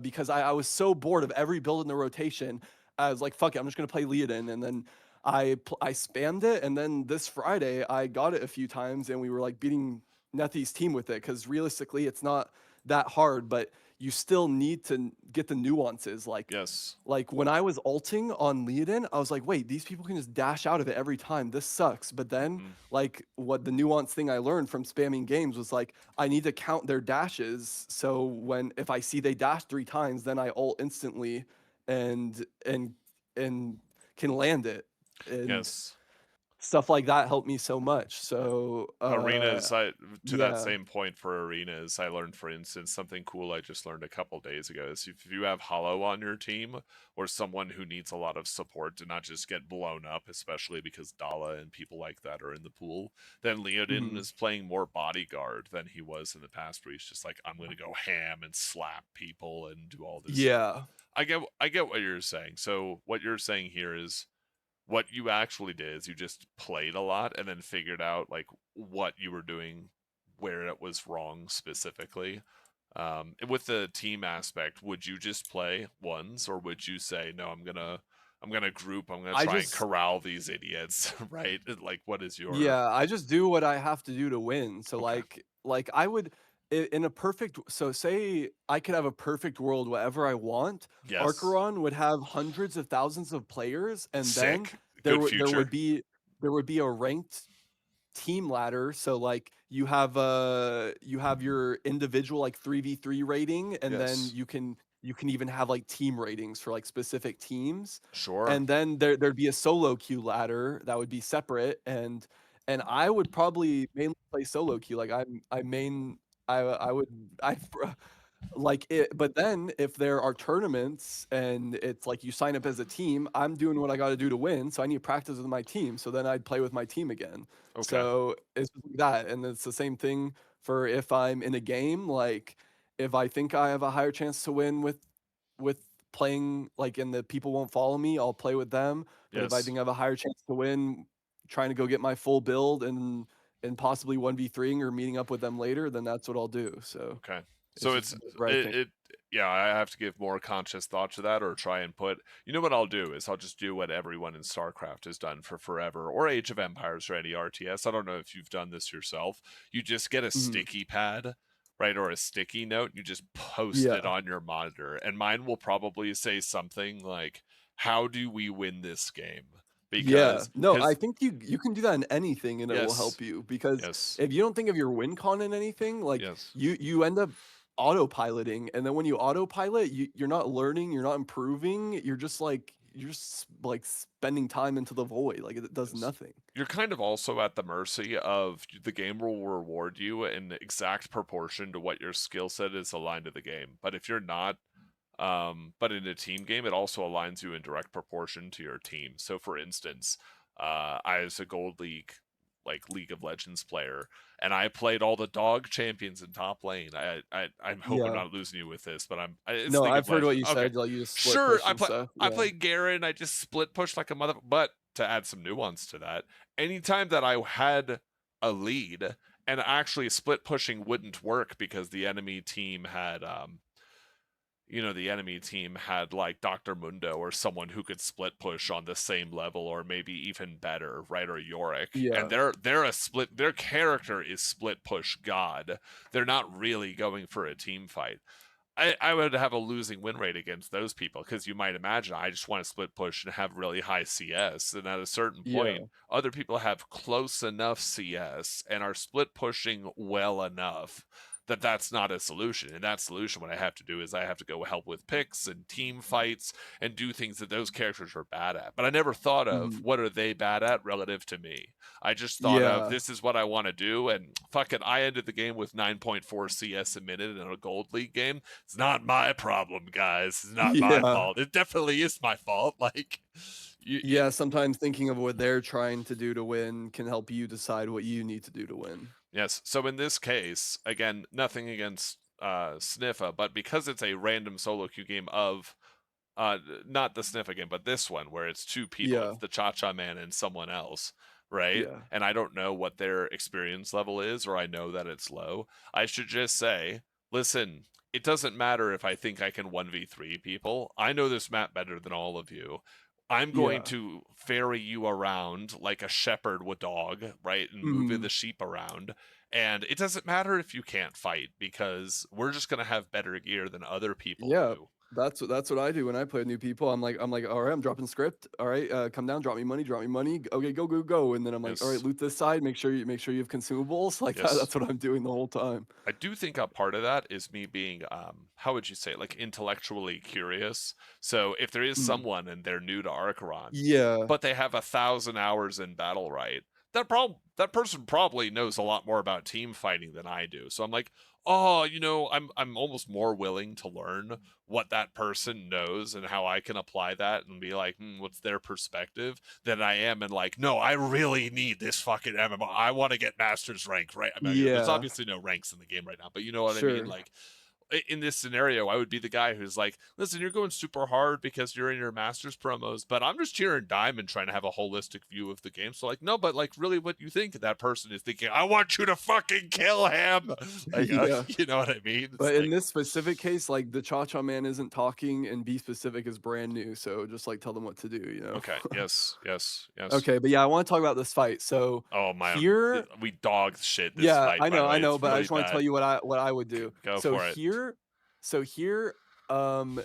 because I was so bored of every build in the rotation. I was like, fuck it, I'm just gonna play Leodin. And then I spammed it, and then this Friday I got it a few times and we were like beating Nethy's team with it because realistically it's not that hard, but you still need to get the nuances. Yes. Like when I was ulting on Leodin, I was like, wait, these people can just dash out of it every time. This sucks. But then, Mm-hmm. like, what the nuance thing I learned from spamming games was like, I need to count their dashes. So if I see they dash 3 times, then I ult instantly and and and can land it. And Yes. stuff like that helped me so much. So Arenas, to that yeah. same point for arenas, I learned, for instance, something cool I just learned a couple days ago is if you have Hollow on your team, or someone who needs a lot of support to not just get blown up, especially because Dala and people like that are in the pool, then Leodin Mhm. is playing more bodyguard than he was in the past, where he's just like, I'm gonna go ham and slap people and do all this stuff. Yeah. I get what you're saying. So what you're saying here is, what you actually did is you just played a lot and then figured out like what you were doing, where it was wrong specifically. With the team aspect, would you just play ones, or would you say, no, I'm gonna group, I'm gonna I try and just corral these idiots, right? Like, what is your, Yeah, I just do what I have to do to win. So okay? like I would in a perfect so say I could have a perfect world wherever I want. Yes. Arkheron would have hundreds of thousands of players, and then Sick. there Good would there future. would be there would be a ranked team ladder. So like you have your individual like 3v3 rating, and then Yes. you can even have like team ratings for like specific teams. Sure. And then there'd be a solo queue ladder that would be separate, and I would probably mainly play solo queue. Like I main I would I like it, but then if there are tournaments and it's like you sign up as a team, I'm doing what I got to do to win, so I need to practice with my team. So then I'd play with my team again. Okay. So it's just like that, and it's the same thing for if I'm in a game. Like if I think I have a higher chance to win with playing like and the people won't follow me, I'll play with them. But if I Yes. think I have a higher chance to win, trying to go get my full build and possibly 1v3ing or meeting up with them later, then that's what I'll do. So. Okay. It's So just it's whatever I think. it yeah, I have to give more conscious thought to that or try and put you know what I'll do is I'll just do what everyone in StarCraft has done for forever or Age of Empires or any RTS. I don't know if you've done this yourself. You just get a Mhm. sticky pad, right, or a sticky note, you just post it Yeah. on your monitor. And mine will probably say something like, "How do we win this game?" Yeah. Because No, I cuz think you can do that in anything and it will yes. help you because Yes. if you don't think of your win con in anything, like Yes. you end up autopiloting and then when you autopilot, you're not learning, you're not improving, you're just like spending time into the void. Like it does Yes. nothing. You're kind of also at the mercy of the game will reward you in exact proportion to what your skill set is aligned to the game. But if you're not, but in a team game, it also aligns you in direct proportion to your team. So, for instance, I was a gold league, like League of Legends player, and I played all the dog champions in top lane. I hope I'm Yeah. not losing you with this, but it's No, League I've of heard what Legends. you Okay, said, like you just split sure, push and stuff. I Yeah. play Garen. I just split push like a mother. But to add some nuance to that, anytime that I had a lead and actually split pushing wouldn't work because the enemy team had the enemy team had like Dr. Mundo or someone who could split push on the same level or maybe even better, right? Or Yorick. And Yeah. their character is split push god. They're not really going for a team fight. I would have a losing win rate against those people because you might imagine I just want to split push and have really high CS. And at a certain Yeah. point, other people have close enough CS and are split pushing well enough that that's not a solution. And that solution, what I have to do is I have to go help with picks and team fights and do things that those characters are bad at. But I never thought of Mhm. what are they bad at relative to me. I just thought of Yeah. this is what I want to do, and fuck it, I ended the game with 9.4 CS a minute in a gold league game. It's not my problem, guys. It's not my Yeah. fault. It definitely is my fault. Like, you Yeah, sometimes thinking of what they're trying to do to win can help you decide what you need to do to win. yes. So in this case, again, nothing against Sniffa, but because it's a random solo queue game of not the Sniffa game, but this one where it's two people. Yeah. It's the Cha Cha Man and someone else, right? Yeah. And I don't know what their experience level is, or I know that it's low. I should just say, listen, it doesn't matter if I think I can 1v3 people. I know this map better than all of you. I'm going Yeah. to ferry you around like a shepherd with dog, right? And moving Mhm. the sheep around. And it doesn't matter if you can't fight because we're just going to have better gear than other people Yeah. do. That's what I do when I play with new people. I'm like, "All right, I'm dropping script. All right, come down, drop me money, drop me money. Okay, go, go, go." And then I'm like, "All right, Yes. loot this side. Make sure you have consumables." Like that. Yes. That's what I'm doing the whole time. I do think a part of that is me being, how would you say, it, like intellectually curious. So if there is Mhm. someone and they're new to Arkheron, Yeah. but they have 1,000 hours in battle right, that person probably knows a lot more about team fighting than I do. So I'm like, oh, I'm almost more willing to learn what that person knows and how I can apply that and be like, what's their perspective than I am and like, no, I really need this fucking MMO. I want to get master's rank, right? I mean, there's Yeah. obviously no ranks in the game right now, but you know what I mean? Sure. Like, in this scenario, I would be the guy who's like, listen, you're going super hard because you're in your master's promos, but I'm just here in Diamond trying to have a holistic view of the game. So, like, no, but like, really, what you think that person is thinking, I want you to fucking kill him. Like, Yeah. you know what I mean? It's But in like, this specific case, like the Cha Cha Man isn't talking and Be Specific is brand new, so just like tell them what to do, you know? okay, yes, yes, yes. Okay, but yeah, I want to talk about this fight. So Oh, my, here, we dog shit this yeah, fight, by the I way. know, It's but I really just want to tell bad. you what I would do. Go So for it. here, so here, um,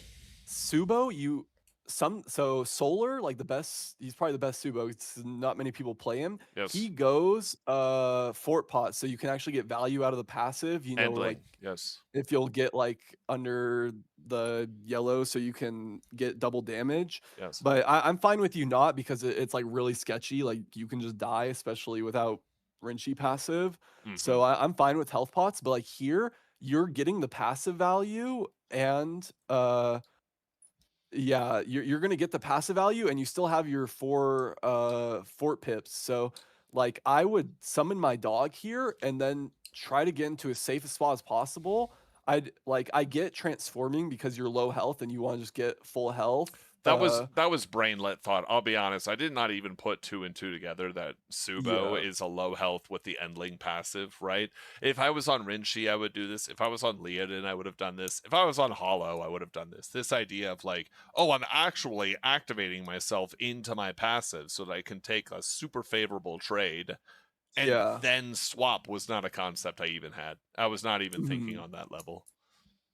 Tsubo, so Solar, like the best, he's probably the best Tsubo. It's not many people play him. He Yes. goes Fort Pot, so you can actually get value out of the passive. You know, like Handling. Yes. if you'll get like under the yellow so you can get double damage. Yes. But I'm fine with you not because it's like really sketchy. Like you can just die, especially without Rinchi passive. Mm-hmm. So I'm fine with health pots. But like here, you're getting the passive value and yeah, you're gonna get the passive value and you still have your 4 fort pips. So like I would summon my dog here and then try to get into as safe a spot as possible. I get transforming because you're low health and you want to just get full health. That was brainlet thought. I'll be honest. I did not even put two and two together that Tsubo Yeah. is a low health with the Endling passive, right? If I was on Rinshi, I would do this. If I was on Leodin, I would have done this. If I was on Hollow, I would have done this. This idea of like, oh, I'm actually activating myself into my passive so that I can take a super favorable trade and Yeah. then swap was not a concept I even had. I was not even thinking Mhm. on that level.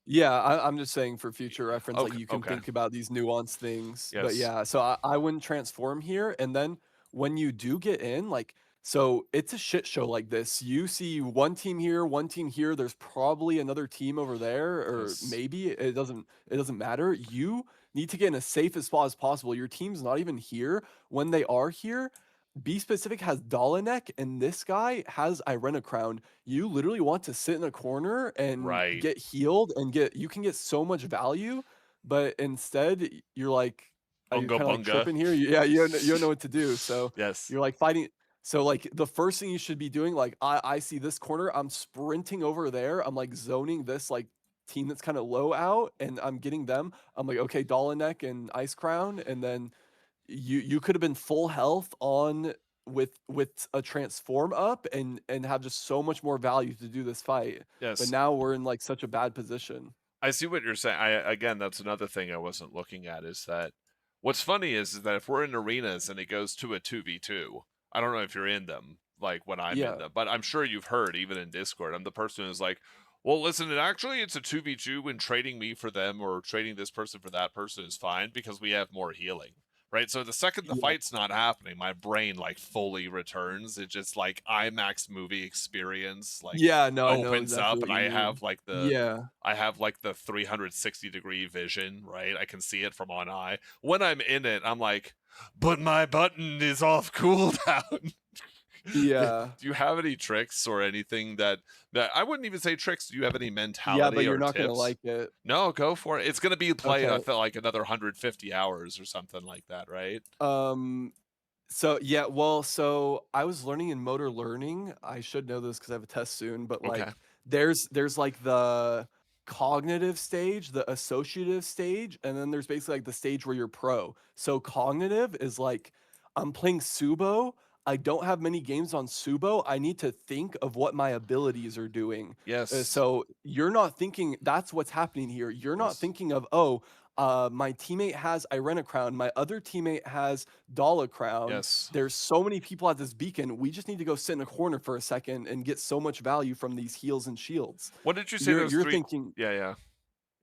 Yeah, I'm just saying for future reference, like Okay, you can okay. think about these nuanced things. But Yes. yeah, so I wouldn't transform here. And then when you do get in, like, so it's a shit show like this. You see one team here, one team here. There's probably another team over there, or Yes. maybe it doesn't matter. You need to get in as safe a spot as possible. Your team's not even here. When they are here, Be Specific has Dalanek, and this guy has Irena Crown. You literally want to sit in a corner and Right. get healed and you can get so much value, but instead you're like you're Unga kind of like bunga. tripping here. Yeah, you don't know what to do. So Yes. you're like fighting. So like the first thing you should be doing, like I see this corner, I'm sprinting over there. I'm like zoning this like team that's kind of low out, and I'm getting them. I'm like, okay, Dalanek and Ice Crown, and then you could have been full health on with a transform up and have just so much more value to do this fight. But Yes. now we're in like such a bad position. I see what you're saying. I again, that's another thing I wasn't looking at is that what's funny is that if we're in arenas and it goes to a 2v2, I don't know if you're in them like when I'm in Yeah. them, but I'm sure you've heard even in Discord. I'm the person who's like, "Well, listen, it's a 2v2 and trading me for them or trading this person for that person is fine because we have more healing." Right? So the second the Yeah. fight's not happening, my brain like fully returns. It just like IMAX movie experience like Yeah, no, I know opens exactly up what and you mean. Yeah. I have like the 360-degree vision, right? I can see it from on high. When I'm in it, I'm like, but my button is off cooldown. Do Yeah. you have any tricks or anything that I wouldn't even say tricks? Do you have any Yeah, mentality but you're or not gonna tips? like it. No, go for it. It's gonna be played, I Okay. feel like another 150 hours or something like that, right? Um So yeah, well, so I was learning in motor learning. I should know this because I have a test soon, but Okay. like there's like the cognitive stage, the associative stage, and then there's basically like the stage where you're pro. So cognitive is like I'm playing Tsubo. I don't have many games on Tsubo. I need to think of what my abilities are doing. Yes. So you're not thinking that's what's happening here. You're not Yes. thinking of, oh, my teammate has Irena Crown, my other teammate has Dala Crown. Yes. There's so many people at this beacon. We just need to go sit in a corner for a second and get so much value from these heals and shields. What did you say You're those you're three? thinking, Yeah, yeah.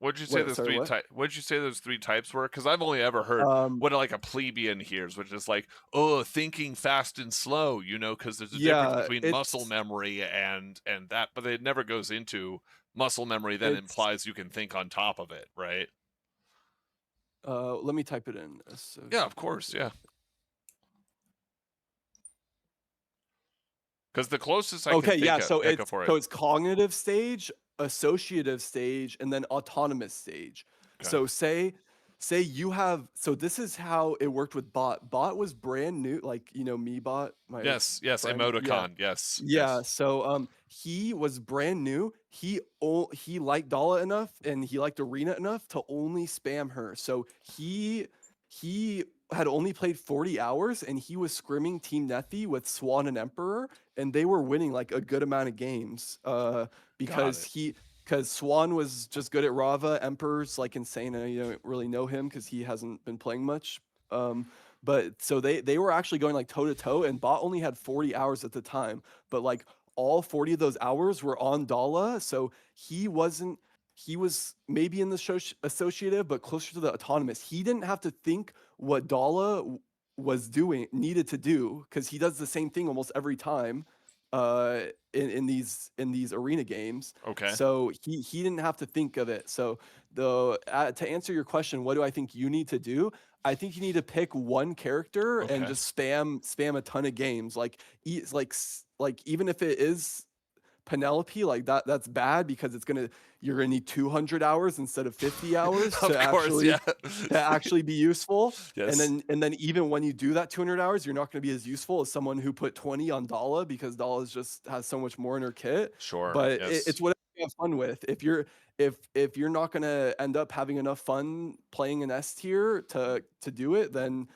What did you say what? those Sorry, three what? types? What did you say those three types were? Because I've only ever heard Um, what like a plebeian hears, which is like, oh, thinking fast and slow, because there's a difference yeah, between muscle memory and that, but it never goes into muscle memory. Then it's implies you can think on top of it, right? let me type it in. Yeah, of course, Associative. yeah. Because the closest I can Okay, yeah, think of, so yeah, go it's for it. so it's cognitive stage, associative stage, and then autonomous stage. Okay. So say you have so this is how it worked with bot. Bot was brand new, like meeBot, my Yes, yes, friend. Yeah. emoticon. Yes, Yeah, yes. so he was brand new. He liked Dala enough and he liked Arena enough to only spam her. So he had only played 40 hours and he was scrimming Team Nethi with Swan and Emperor and they were winning like a good amount of games Got because it. because Swan was just good at Rava. Emperor's like insane and you don't really know him because he hasn't been playing much. Um, but so they were actually going like toe to toe, and Bot only had 40 hours at the time, but like all 40 of those hours were on Dala, so he wasn't. He was maybe in the associative, but closer to the autonomous. He didn't have to think what Dala was doing, needed to do, because he does the same thing almost every time uh in these arena games. Okay. So he didn't have to think of it. So the to answer your question, what do I think you need to do? I think you need to pick one character and Okay. just spam a ton of games. Like like even if it is Penelope, like that's bad because you're gonna need 200 hours instead of 50 hours Of course, yeah. to actually be useful. And Yes, then even when you do that 200 hours, you're not going to be as useful as someone who put 20 on Dala, because Dala's just has so much more in her kit. sure. But Yes. it's whatever you have fun with. If you're not going to end up having enough fun playing an S tier to do it, then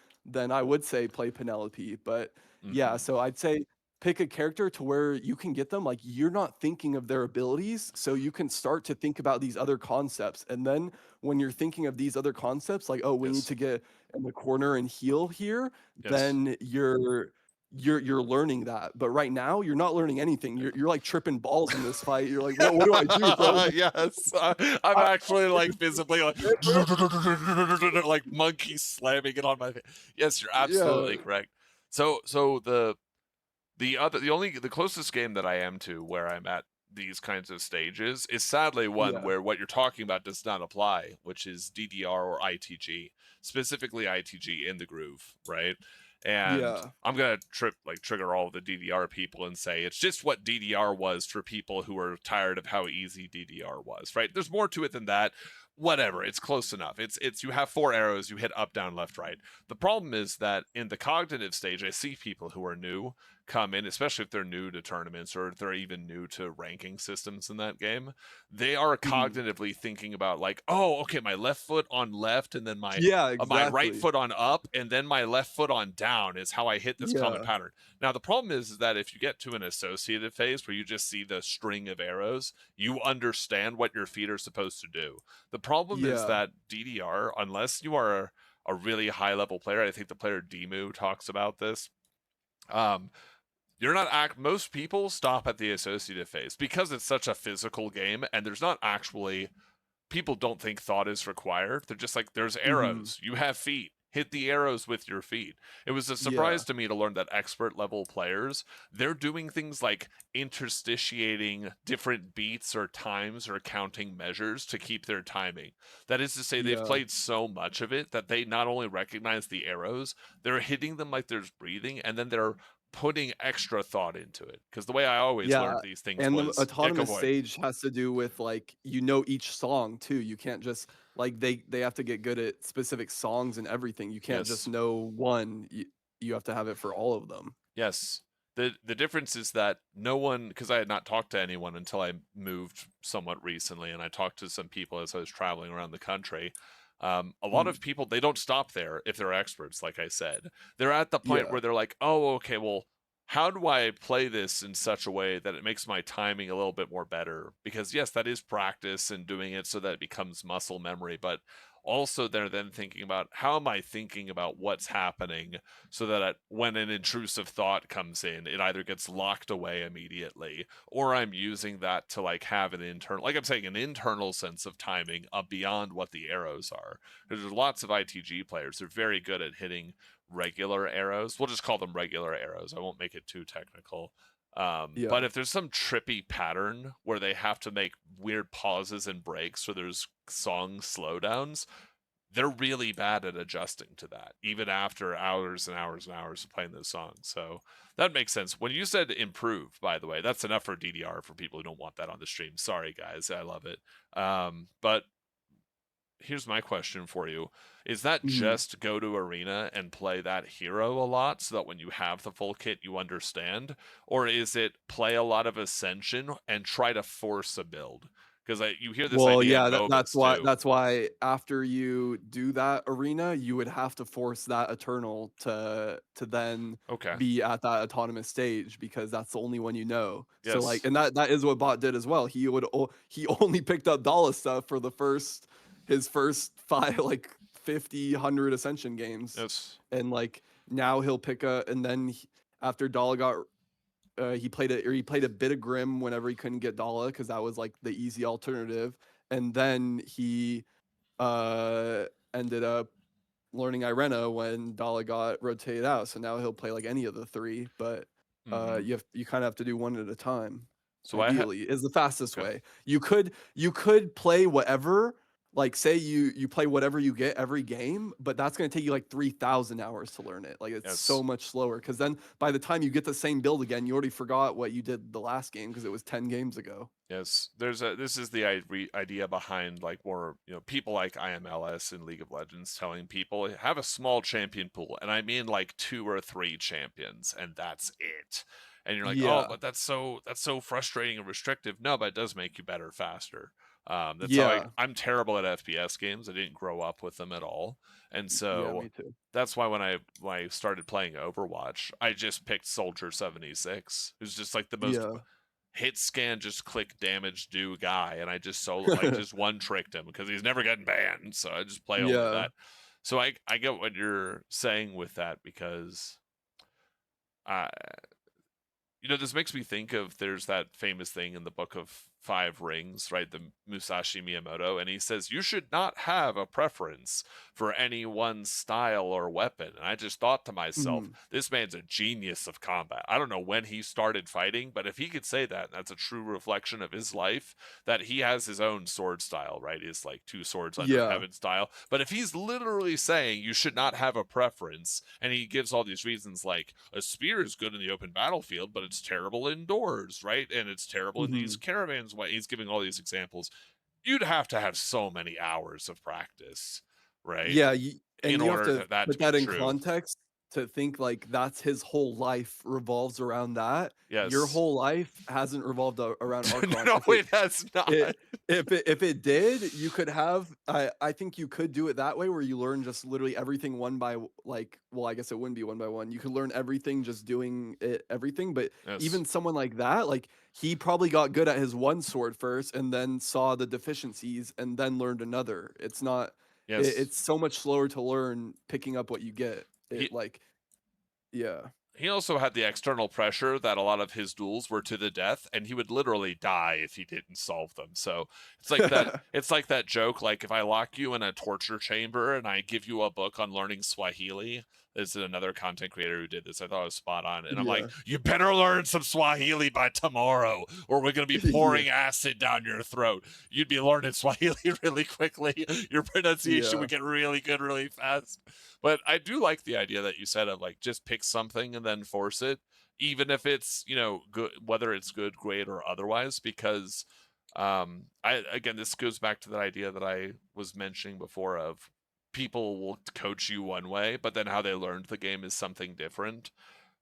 I would say play Penelope. But yeah, Hmm. so I'd say pick a character to where you can get them like you're not thinking of their abilities, so you can start to think about these other concepts. And then when you're thinking of these other concepts, like, oh, we need Yes. to get in the corner and heal here, Yes. then you're learning that. But right now you're not learning anything. You're like tripping balls in this fight. You're like, what do I do, bro? Yes, I'm I, actually like visibly like like monkey slamming it on my face. Yes, you're yeah, absolutely correct. So the closest game that I am to where I'm at these kinds of stages is sadly one yeah, where what you're talking about does not apply, which is DDR or ITG, specifically ITG in the groove, right? And yeah. I'm gonna trigger all the DDR people and say it's just what DDR was for people who are tired of how easy DDR was, right? There's more to it than that. Whatever, it's close enough. It's you have 4 arrows, you hit up, down, left, right. The problem is that in the cognitive stage, I see people who are new come in, especially if they're new to tournaments or if they're even new to ranking systems in that game, they are Mhm. cognitively thinking about like, oh, okay, my left foot on left, and then Yeah, my right exactly. foot on up, and then my left foot on down is how I hit this common Yeah, pattern. Now the problem is that if you get to an associative phase where you just see the string of arrows, you understand what your feet are supposed to do. The problem is yeah, that DDR, unless you are a really high level player, I think the player Demu talks about this. Um, you're not most people stop at the associative phase because it's such a physical game and there's not actually people don't think thought is required. They're just like, there's hmm, arrows, you have feet, hit the arrows with your feet. It was a yeah, surprise to me to learn that expert level players, they're doing things like interstitiating different beats or times or counting measures to keep their timing. That is to say, they've yeah, played so much of it that they not only recognize the arrows, they're hitting them like there's breathing, and then they're putting extra thought into it. Because the way I always yeah. learned these things And the was, yeah, go autonomous for it. stage has to do with like each song too. You can't just like they have to get good at specific songs and everything. You can't just Yes. know one. You have to have it for all of them. Yes. The difference is that no one, because I had not talked to anyone until I moved somewhat recently, and I talked to some people as I was traveling around the country. A lot Mm, of people, they don't stop there if they're experts, like I said. They're at the point yeah, where they're like, oh, okay, well, how do I play this in such a way that it makes my timing a little bit more better? Because yes, that is practice and doing it so that it becomes muscle memory, but also they're then thinking about how am I thinking about what's happening so that when an intrusive thought comes in, it either gets locked away immediately or I'm using that to like have an internal, like I'm saying, an internal sense of timing beyond what the arrows are. Because there's lots of ITG players, they're very good at hitting regular arrows. We'll just call them regular arrows. I won't make it too technical. But yeah, if there's some trippy pattern where they have to make weird pauses and breaks or there's song slowdowns, they're really bad at adjusting to that, even after hours and hours and hours of playing those songs. So that makes sense. When you said improve, by the way, that's enough for DDR for people who don't want that on the stream. Sorry, guys, I love it. But here's my question for you: is that mhm. just go to arena and play that hero a lot, so that when you have the full kit, you understand, or is it play a lot of Ascension and try to force a build? Because you hear this Well, idea yeah, in MOBAs too. that's why after you do that arena, you would have to force that Eternal to then Okay. be at that autonomous stage, because that's the only one you know. So like, Yes. and that is what Bot did as well. He only picked up Dala stuff for his first five like 50, 100 Ascension games, Yes. and like now he'll pick a and then after Dala got he played a bit of Grim whenever he couldn't get Dala, because that was like the easy alternative. And then he uh ended up learning Irena when Dala got rotated out. So now he'll play like any of the three, but Mm-hmm. you kind of have to do one at a time. So I had Ideally, is the fastest okay. way. You could play whatever like say you play whatever you get every game, but that's going to take you like 3,000 hours to learn it. Like it's so Yes. much slower cuz then by the time you get the same build again, you already forgot what you did the last game because it was 10 games ago. Yes, this is the idea behind like more, people like IMLS in League of Legends telling people have a small champion pool, and I mean like 2 or 3 champions, and that's it. And you're like, oh, Yeah. but that's so frustrating and restrictive. No, but it does make you better faster. That's how Yeah. I'm terrible at FPS games. I didn't grow up with them at all, and Yeah, so me too. that's why when I started playing Overwatch, I just picked Soldier 76, who's just like the most Yeah. hit scan, just click damage do guy, and I just just one tricked him because he's never getting banned, so I just play only Yeah. that. So I get what you're saying with that, because I this makes me think of, there's that famous thing in the Book of Five Rings, right? The Musashi Miyamoto, and he says you should not have a preference for any one style or weapon. And I just thought to myself, Mhm. this man's a genius of combat. I don't know when he started fighting, but if he could say that, that's a true reflection of his life, that he has his own sword style, right? Is like two swords under Yeah. heaven style. But if he's literally saying you should not have a preference, and he gives all these reasons like a spear is good in the open battlefield, but it's terrible indoors, right? And it's terrible in these Mhm. caravans. He's giving all these examples. You'd have to have so many hours of practice, right? Yeah, In and you have order to to that to put be that in true. context to think like that's his whole life revolves around that. Your Yes. whole life hasn't revolved around Arkheron. No, it has not. It if it did, you could have I think you could do it that way where you learn just literally everything one by like well, I guess it wouldn't be one by one. You could learn everything just doing it everything, but Yes. even someone like that, like he probably got good at his one sword first and then saw the deficiencies and then learned another. It's not Yes. it's so much slower to learn picking up what you get. It He like yeah. he also had the external pressure that a lot of his duels were to the death, and he would literally die if he didn't solve them. So it's like that joke, like if I lock you in a torture chamber and I give you a book on learning Swahili. This is another content creator who did this. I thought it was spot on. And I'm like, Yeah. you better learn some Swahili by tomorrow, or we're gonna be Yeah. pouring acid down your throat. You'd be learning Swahili really quickly. Your pronunciation Yeah. would get really good really fast. But I do like the idea that you said of like just pick something and then force it, even if it's, good, whether it's good, great, or otherwise, because I again, this goes back to that idea that I was mentioning before of people will coach you one way, but then how they learned the game is something different.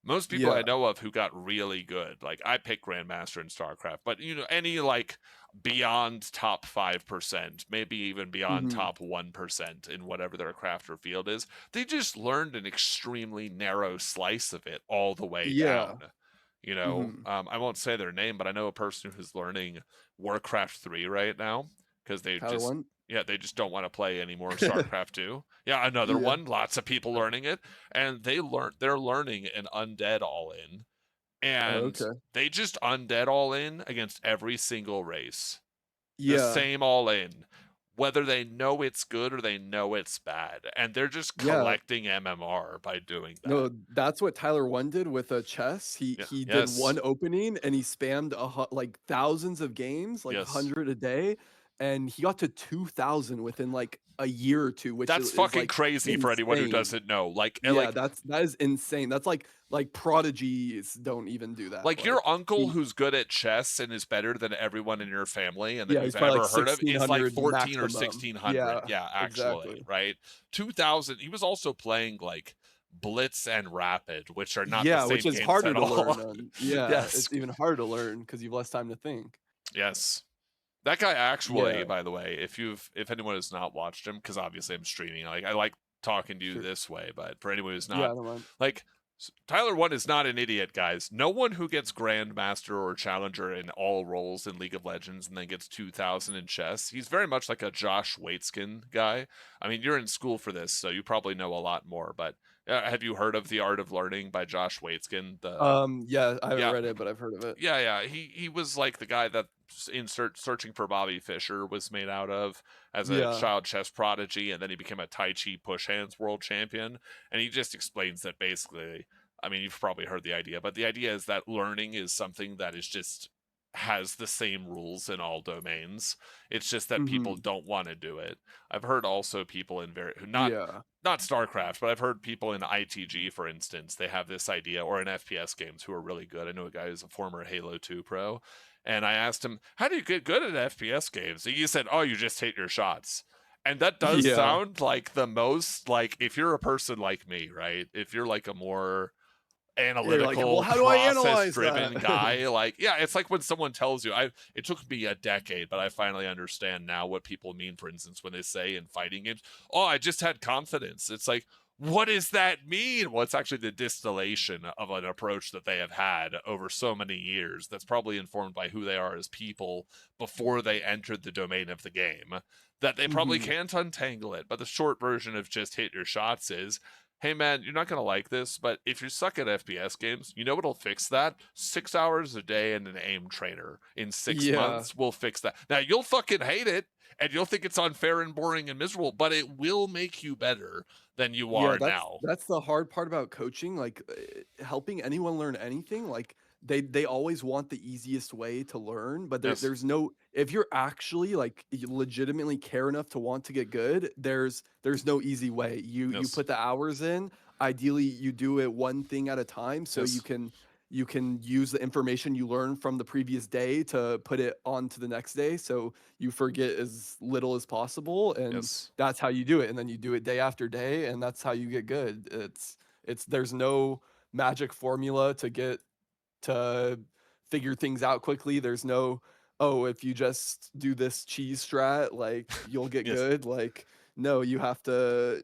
Most people I Yeah. know of who got really good, like I picked Grandmaster in StarCraft, but any like beyond top 5%, maybe even beyond Mhm. top 1% in whatever their craft or field is, they just learned an extremely narrow slice of it all the way down. Yeah. Mhm. I won't say their name, but I know a person who's learning Warcraft 3 right now because Tyler one? they just don't want to play any more StarCraft 2. Yeah, another Yeah. one, lots of people learning it, and they're learning an undead all in, and Okay. they just undead all in against every single race. The Yeah. same all in, whether they know it's good or they know it's bad, and they're just Yeah. collecting MMR by doing that. No, that's what Tyler one did with, chess. Yeah. He did Yes. one opening and he spammed like thousands of games, like Yes. 100 a day, and he got to 2,000 within like a year or 2, which That's is fucking like crazy for anyone who insane. doesn't know. Like Yeah, like that is insane. That's like prodigies don't even do that. like your uncle He who's good at chess and is better than everyone in your family and that yeah, you've he's probably like ever heard of is like 1,600 14 or maximum. 1600. Yeah, Yeah, actually, exactly. right? 2000. He was also playing like Blitz and Rapid, which are not the Yeah, which same is games harder at to all. learn on. Yeah, Yes. it's even harder to learn because you've less time to think. Yes. That guy actually, Yeah, by the way, if anyone has not watched him, because obviously I'm streaming, like I like talking to you sure. this way, but for anyone who's Yeah, not, I don't mind. like Tyler One is not an idiot, guys. No one who gets Grandmaster or Challenger in all roles in League of Legends and then gets 2,000 in chess. He's very much like a Josh Waitzkin guy. I mean, you're in school for this, so you probably know a lot more. But have you heard of The Art of Learning by Josh Waitzkin? Yeah, I haven't Yeah, read it, but I've heard of it. yeah. He was like the guy that in searching for Bobby Fischer was made out of as a Yeah, child chess prodigy, and then he became a Tai Chi push hands world champion. And he just explains that basically, I mean, you've probably heard the idea, but the idea is that learning is something that is just has the same rules in all domains. It's just that people Mm-hmm. don't want to do it. I've heard also people in Yeah. not StarCraft, but I've heard people in ITG, for instance, they have this idea, or in FPS games who are really good. I know a guy who's a former Halo 2 pro, and I asked him, "How do you get good at FPS games?" And he said, "Oh, you just hit your shots." And that does Yeah. sound like the most, like, if you're a person like me, right? If you're like a more You're like, well, analytical, how do I process analyze driven that? guy, like, yeah, it's like when someone tells you, it took me a decade, but I finally understand now what people mean, for instance, when they say in fighting games, "Oh, I just had confidence." It's like, what does that mean? Well, it's actually the distillation of an approach that they have had over so many years that's probably informed by who they are as people before they entered the domain of the game, that they probably Mm-hmm. can't untangle it. But the short version of just hit your shots is, hey man, you're not going to like this, but if you suck at FPS games, you know what'll fix that? 6 hours a day and an aim trainer in six Yeah. months will fix that. Now, you'll fucking hate it, and you'll think it's unfair and boring and miserable, but it will make you better than you Yeah, are that's now. that's the hard part about coaching, like, helping anyone learn anything, like, they always want the easiest way to learn, but Yes. there's no if you're actually, like, you legitimately care enough to want to get good, there's no easy way. You Yes. put the hours in, ideally, you do it one thing at a time so Yes. you can use the information you learned from the previous day to put it on to the next day, so you forget as little as possible, and Yes. that's how you do it, and then you do it day after day, and that's how you get good. It's there's no magic formula to get to figure things out quickly. There's no, oh, if you just do this cheese strat, like you'll get Yes. good. Like, no, you have to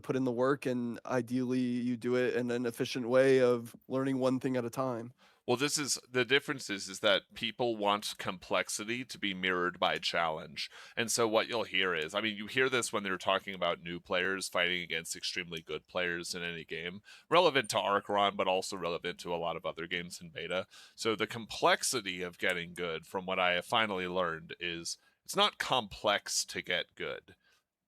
put in the work, and ideally you do it in an efficient way of learning one thing at a time. Well, this is the difference is that people want complexity to be mirrored by challenge. And so what you'll hear is, I mean, you hear this when they're talking about new players fighting against extremely good players in any game, relevant to Arkheron, but also relevant to a lot of other games in beta. So the complexity of getting good, from what I have finally learned, is it's not complex to get good.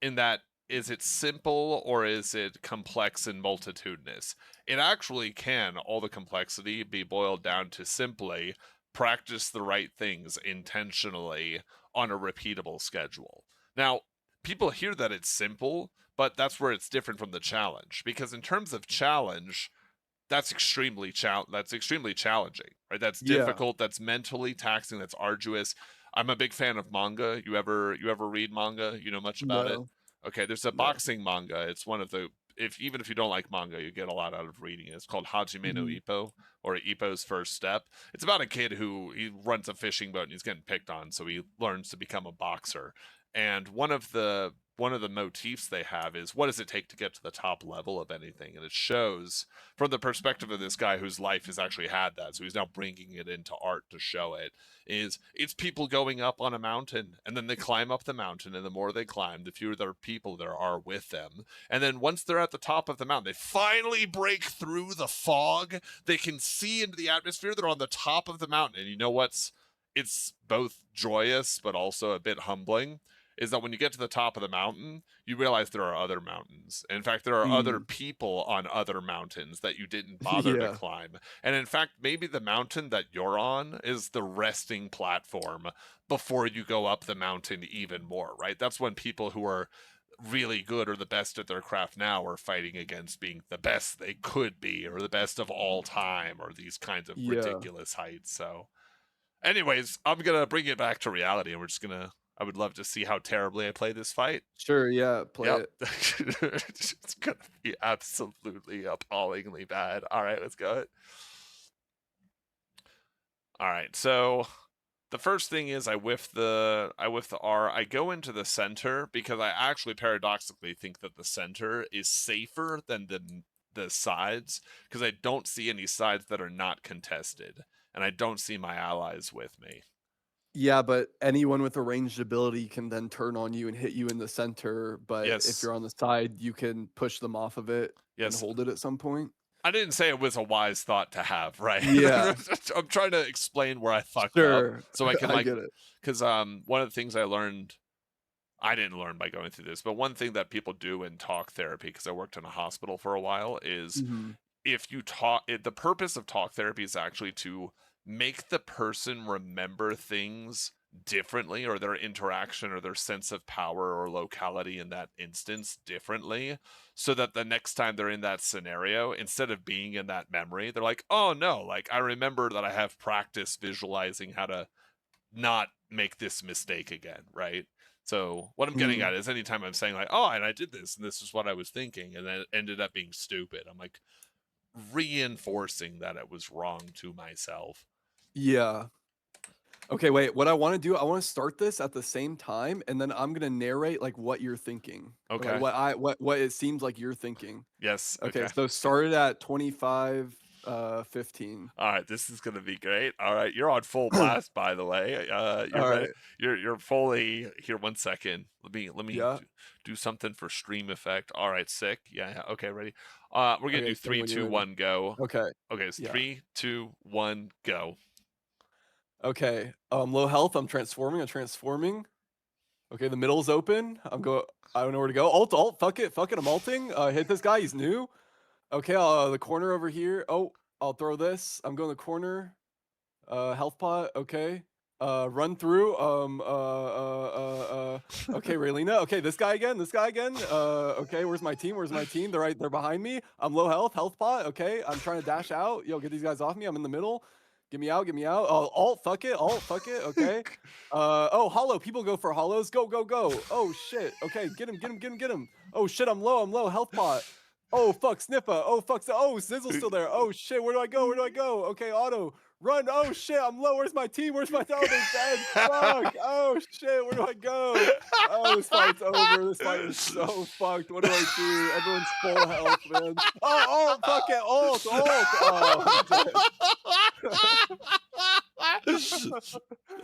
In that, is it simple or is it complex and multitudinous? It actually can, all the complexity, be boiled down to simply practice the right things intentionally on a repeatable schedule. Now, people hear that it's simple, but that's where it's different from the challenge, because in terms of challenge, that's extremely challenging, right? That's Yeah. difficult, that's mentally taxing, that's arduous. I'm a big fan of manga. You ever read manga? You know much about it? No. Okay, there's a No. boxing manga. It's one of the, if even if you don't like manga, you get a lot out of reading it. It's called Hajime no Hmm. Ippo, or Ippo's First Step. It's about a kid who he runs a fishing boat and he's getting picked on, so he learns to become a boxer. And one of the motifs they have is, what does it take to get to the top level of anything? And it shows from the perspective of this guy whose life has actually had that, so he's now bringing it into art to show it, is it's people going up on a mountain, and then they climb up the mountain, and the more they climb, the fewer there people there are with them. And then once they're at the top of the mountain, they finally break through the fog. They can see into the atmosphere. They're on the top of the mountain. And you know what's, it's both joyous but also a bit humbling, is that when you get to the top of the mountain, you realize there are other mountains. In fact, there are other Mm. people on other mountains that you didn't bother to Yeah. climb. And in fact, maybe the mountain that you're on is the resting platform before you go up the mountain even more, right? That's when people who are really good or the best at their craft now are fighting against being the best they could be, or the best of all time, or these kinds of Yeah. ridiculous heights. So anyways, I'm gonna bring it back to reality, and we're just gonna. I would love to see how terribly I play this fight. Sure, yeah, play Yep, it. it's gonna be absolutely appallingly bad. All right, let's go. All right, so the first thing is I whiff the R. I go into the center because I actually paradoxically think that the center is safer than the sides, because I don't see any sides that are not contested, and I don't see my allies with me. Yeah, but anyone with a ranged ability can then turn on you and hit you in the center, but if Yes, you're on the side, you can push them off of it and yes. hold it at some point. I didn't say it was a wise thought to have, right? Yeah, I'm trying to explain where I fucked up sure. so I can, I like, get it. because one of the things I didn't learn by going through this, but one thing that people do in talk therapy, because I worked in a hospital for a while, is Mhm. if you talk, the purpose of talk therapy is actually to make the person remember things differently, or their interaction or their sense of power or locality in that instance differently, so that the next time they're in that scenario, instead of being in that memory, they're like, oh no, like I remember that I have practice visualizing how to not make this mistake again, right? So what I'm getting Mm. at is anytime I'm saying like, oh, and I did this and this is what I was thinking, and then it ended up being stupid, I'm like reinforcing that it was wrong to myself. Yeah. Okay, wait. What I want to do, I want to start this at the same time, and then I'm gonna narrate like what you're thinking, or like Okay. what it seems like you're thinking. Yes. Okay, Okay. so started at 25, 15. All right. This is gonna be great. All right. You're on full blast, by the way. You're All ready. right. You're fully here. 1 second. Let me Yeah. do something for stream effect. All right. Sick. Yeah. Yeah. Okay. Ready. We're gonna Okay. do Tell me three, when you're two, ready. one, go. Okay. Okay. It's Yeah. 3, 2, 1, go. Okay. Low health. I'm transforming. I'm transforming. Okay. The middle's open. I don't know where to go. Alt. Fuck it. Fuck it. I'm alting. Hit this guy. He's new. Okay. The corner over here. Oh, I'll throw this. I'm going the corner. Health pot. Okay. Run through. Okay, Raylina. Okay, this guy again. This guy again. Okay, where's my team? Where's my team? They're behind me. I'm low health. Health pot. Okay, I'm trying to dash out. Yo, get these guys off me. I'm in the middle. Get me out. Get me out. Oh, alt. Fuck it. Alt. Fuck it. Okay. Oh, hollow. People go for hollows. Go, go, go. Oh shit. Okay, get him. Get him. Get him. Get him. Oh shit. I'm low. I'm low. Health pot. Oh fuck, Sniffa. Oh fuck. Oh, Sizzle's still there. Oh shit. Where do I go? Where do I go? Okay, auto. Run! Oh shit! I'm low. Where's my team? Where's my? Oh, they're dead. Fuck! Oh shit! Where do I go? Oh, this fight's over. This fight is so fucked. What do I do? Everyone's full health, man. Oh, fuck it! Alt! Oh,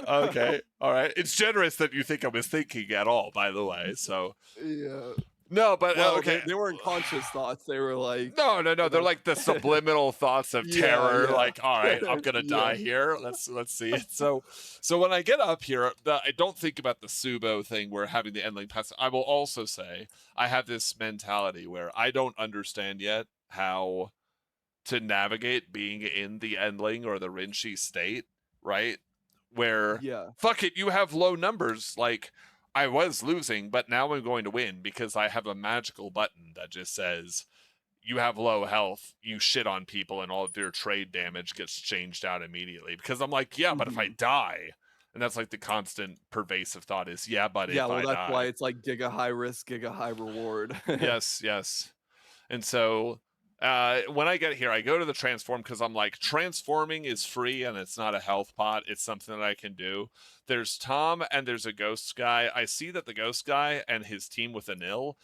Okay. All right. It's generous that you think I was thinking at all, by the way. So yeah. no, but Well, okay. they weren't conscious thoughts. They were like, No, no, no. you They're know. like the subliminal thoughts of Yeah, terror. yeah, Like, all right, I'm gonna yeah. die here. Let's see it. So when I get up here, I don't think about the Tsubo thing where having the endling pass. I will also say I have this mentality where I don't understand yet how to navigate being in the endling or the Rinchi state, right? Where Yeah. fuck it, you have low numbers. Like I was losing, but now I'm going to win because I have a magical button that just says you have low health, you shit on people, and all of your trade damage gets changed out immediately. Because I'm like, yeah, but if I Mhm. die, and that's like the constant pervasive thought is, yeah, but Yeah, if well, I that's why die. it's like giga high risk, giga high reward. Yes, yes. And so when I get here, I go to the transform because I'm like, transforming is free and it's not a health pot. It's something that I can do. There's Tom and there's a ghost guy. I see that the ghost guy and his team with a nil.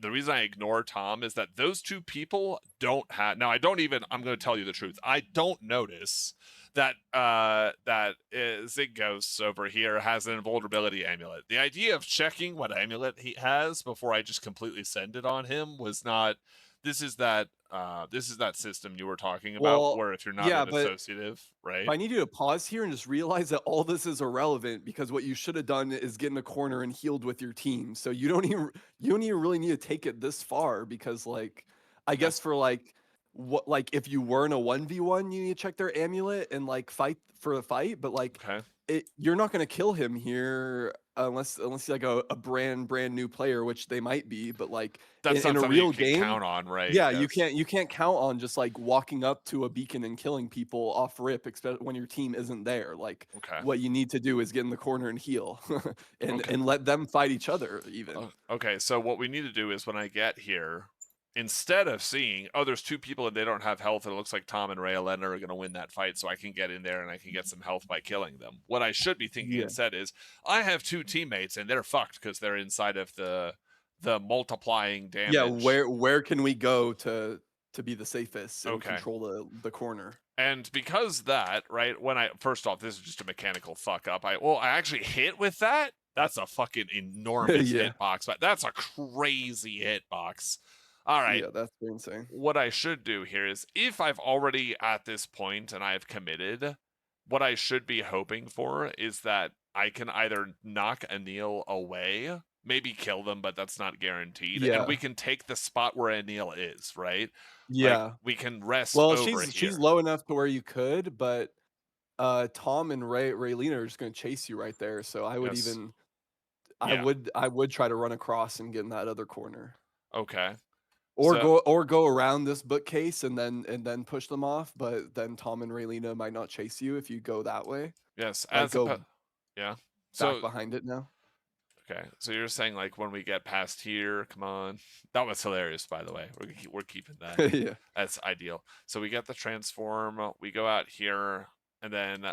The reason I ignore Tom is that those two people don't have. Now, I don't even. I'm going to tell you the truth. I don't notice that Zig Ghosts over here has an invulnerability amulet. The idea of checking what amulet he has before I just completely send it on him was not. This is that system you were talking about, Well, where if you're not yeah, an but associative, right? I need you to pause here and just realize that all this is irrelevant because what you should have done is get in a corner and healed with your team. So you don't even really need to take it this far because like I Okay. guess for like what like if you were in a 1v1 you need to check their amulet and like fight for a fight, but like Okay. you're not going to kill him here unless he's like a brand new player, which they might be, but like That's in not a something you real can game, count on, right? yeah, Yes. you can't count on just like walking up to a beacon and killing people off rip, especially when your team isn't there. Like Okay. what you need to do is get in the corner and heal, Okay. and let them fight each other. Even Okay. So what we need to do is when I get here, instead of seeing, oh, there's two people and they don't have health, and it looks like Tom and Ray Alena are going to win that fight, so I can get in there and I can get some health by killing them. What I should be thinking yeah, instead is, I have two teammates and they're fucked because they're inside of the multiplying yeah. damage. Where can we go to be the safest and Okay. control the corner? And because that, right, when I first off, this is just a mechanical fuck up. I actually hit with that. That's a fucking enormous Yeah, hitbox. But that's a crazy hitbox. All right. yeah, that's insane. What I should do here is if I've already at this point and I've committed, what I should be hoping for is that I can either knock Anil away, maybe kill them, but that's not guaranteed. And Yeah, we can take the spot where Anil is, right? Like yeah. we can rest Well, over she's here. low enough to where you could, but Tom and Raylina are just gonna chase you right there. So I would Yes. even Yeah. I would try to run across and get in that other corner. Okay. Or So go around this bookcase and then push them off, but then Tom and Raylina might not chase you if you go that way. yes, Like go yeah. back So behind it now. okay, so you're saying like when we get past here, come on. That was hilarious, by the way. We're keeping that. Yeah. That's ideal. So we get the transform. We go out here, and then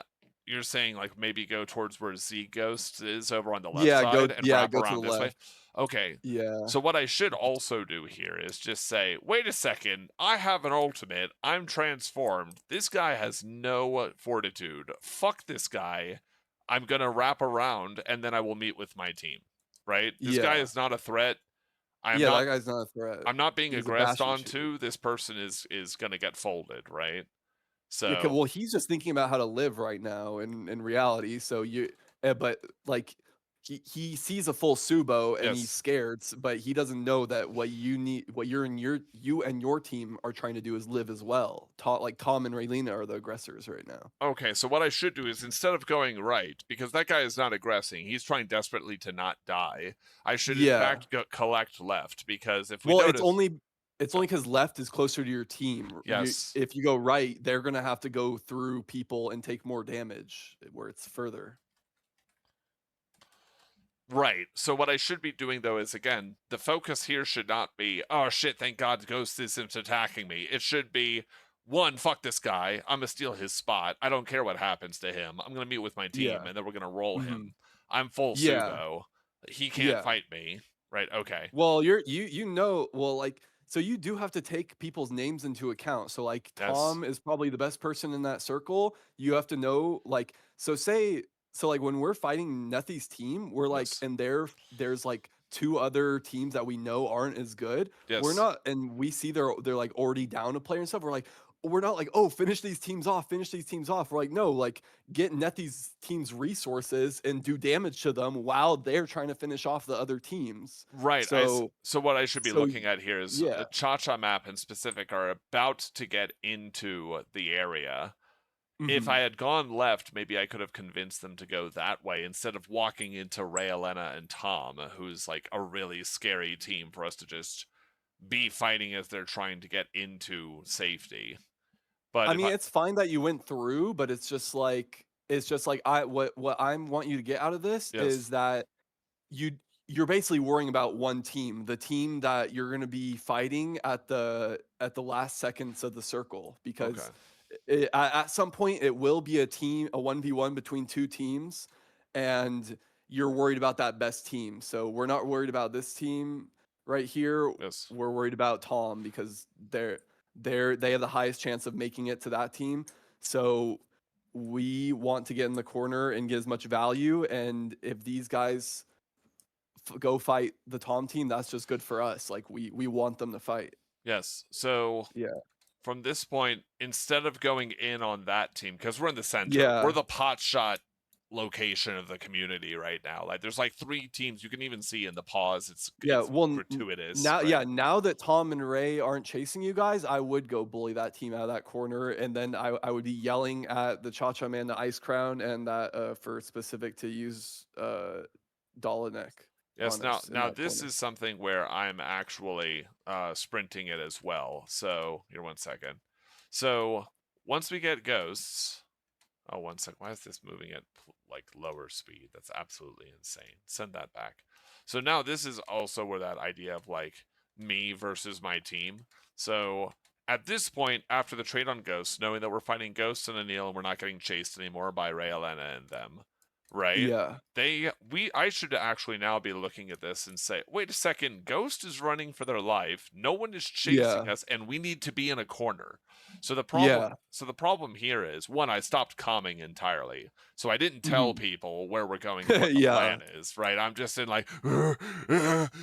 you're saying like maybe go towards where Z Ghost is over on the left side and wrap Go to the around this way. left. Okay. Yeah. So what I should also do here is just say, wait a second, I have an ultimate. I'm transformed. This guy has no fortitude. Fuck this guy. I'm gonna wrap around and then I will meet with my team. Right? This guy Yeah. is not a threat. I'm Yeah, not that guy's not a threat. I'm not being He's a aggressed bastion shooter. onto. This person is gonna get folded, right? Yeah, So well, he's just thinking about how to live right now in reality. So but like he sees a full Tsubo and he's yes. scared, but he doesn't know that what you and your team are trying to do is live as well. Like Tom and Raylina are the aggressors right now. Okay, so what I should do is instead of going right, because that guy is not aggressing, he's trying desperately to not die. I should in Yeah. fact go collect left because if we Well, notice, it's yeah, only because left is closer to your team. yes, If you go right, they're gonna have to go through people and take more damage where it's further. right. So what I should be doing though is again, the focus here should not be, oh shit, thank God Ghost isn't attacking me. It should be one, fuck this guy. I'm gonna steal his spot. I don't care what happens to him. I'm gonna meet with my team Yeah. and then we're gonna roll Hmm. him. I'm full Yeah. Tsubo. He can't Yeah. fight me. Right, okay. Well, well, like, so you do have to take people's names into account. So like Yes. Tom is probably the best person in that circle. You have to know like so like when we're fighting Nethy's team, we're like Yes. and there's like two other teams that we know aren't as good. We're Yes. not and we see they're like already down a player and stuff. We're not like, oh, finish these teams off, finish these teams off. We're like, no, like get Nethy's team's resources and do damage to them while they're trying to finish off the other teams. Right. So So what I should be so looking at here is yeah, the Cha-Cha map in specific are about to get into the area. If I mhm. had gone left, maybe I could have convinced them to go that way instead of walking into Ray Elena and Tom, who's like a really scary team for us to just be fighting as they're trying to get into safety. But I if mean, I it's fine that you went through, but it's just like I what I want you to get out of this yes, is that you you're basically worrying about one team, the team that you're going to be fighting at the last seconds of the circle okay. because at some point it will be a 1v1 between two teams and you're worried about that best team. So we're not worried about this team right here. Yes. We're worried about Tom because they have the highest chance of making it to that team. So we want to get in the corner and get as much value and if these guys go fight the Tom team, that's just good for us. Like we want them to fight. Yes. So Yeah. from this point, instead of going in on that team, because we're in the center, we're Yeah. the pot shot location of the community right now. Like there's like three teams you can even see in the pause. Yeah. It's Well, gratuitous, now right? yeah, now that Tom and Ray aren't chasing you guys, I would go bully that team out of that corner and then I would be yelling at the Cha Cha Man, the Ice Crown, and that for specific to use Dolinek Yes, on us in now that this corner. is something where I'm actually sprinting it as well. So here 1 second. So once we get ghosts, oh 1 second, why is this moving at like lower speed? That's absolutely insane. Send that back. So now this is also where that idea of like me versus my team. So at this point, after the trade on ghosts, knowing that we're fighting ghosts and Anil and we're not getting chased anymore by Ray Elena and them, right? Yeah. I should actually now be looking at this and say, wait a second, Ghost is running for their life. No one is chasing Yeah. us, and we need to be in a corner. Yeah. So the problem here is one, I stopped calming entirely. So I didn't tell Mhm. people where we're going and what the Yeah. plan is, right? I'm just in like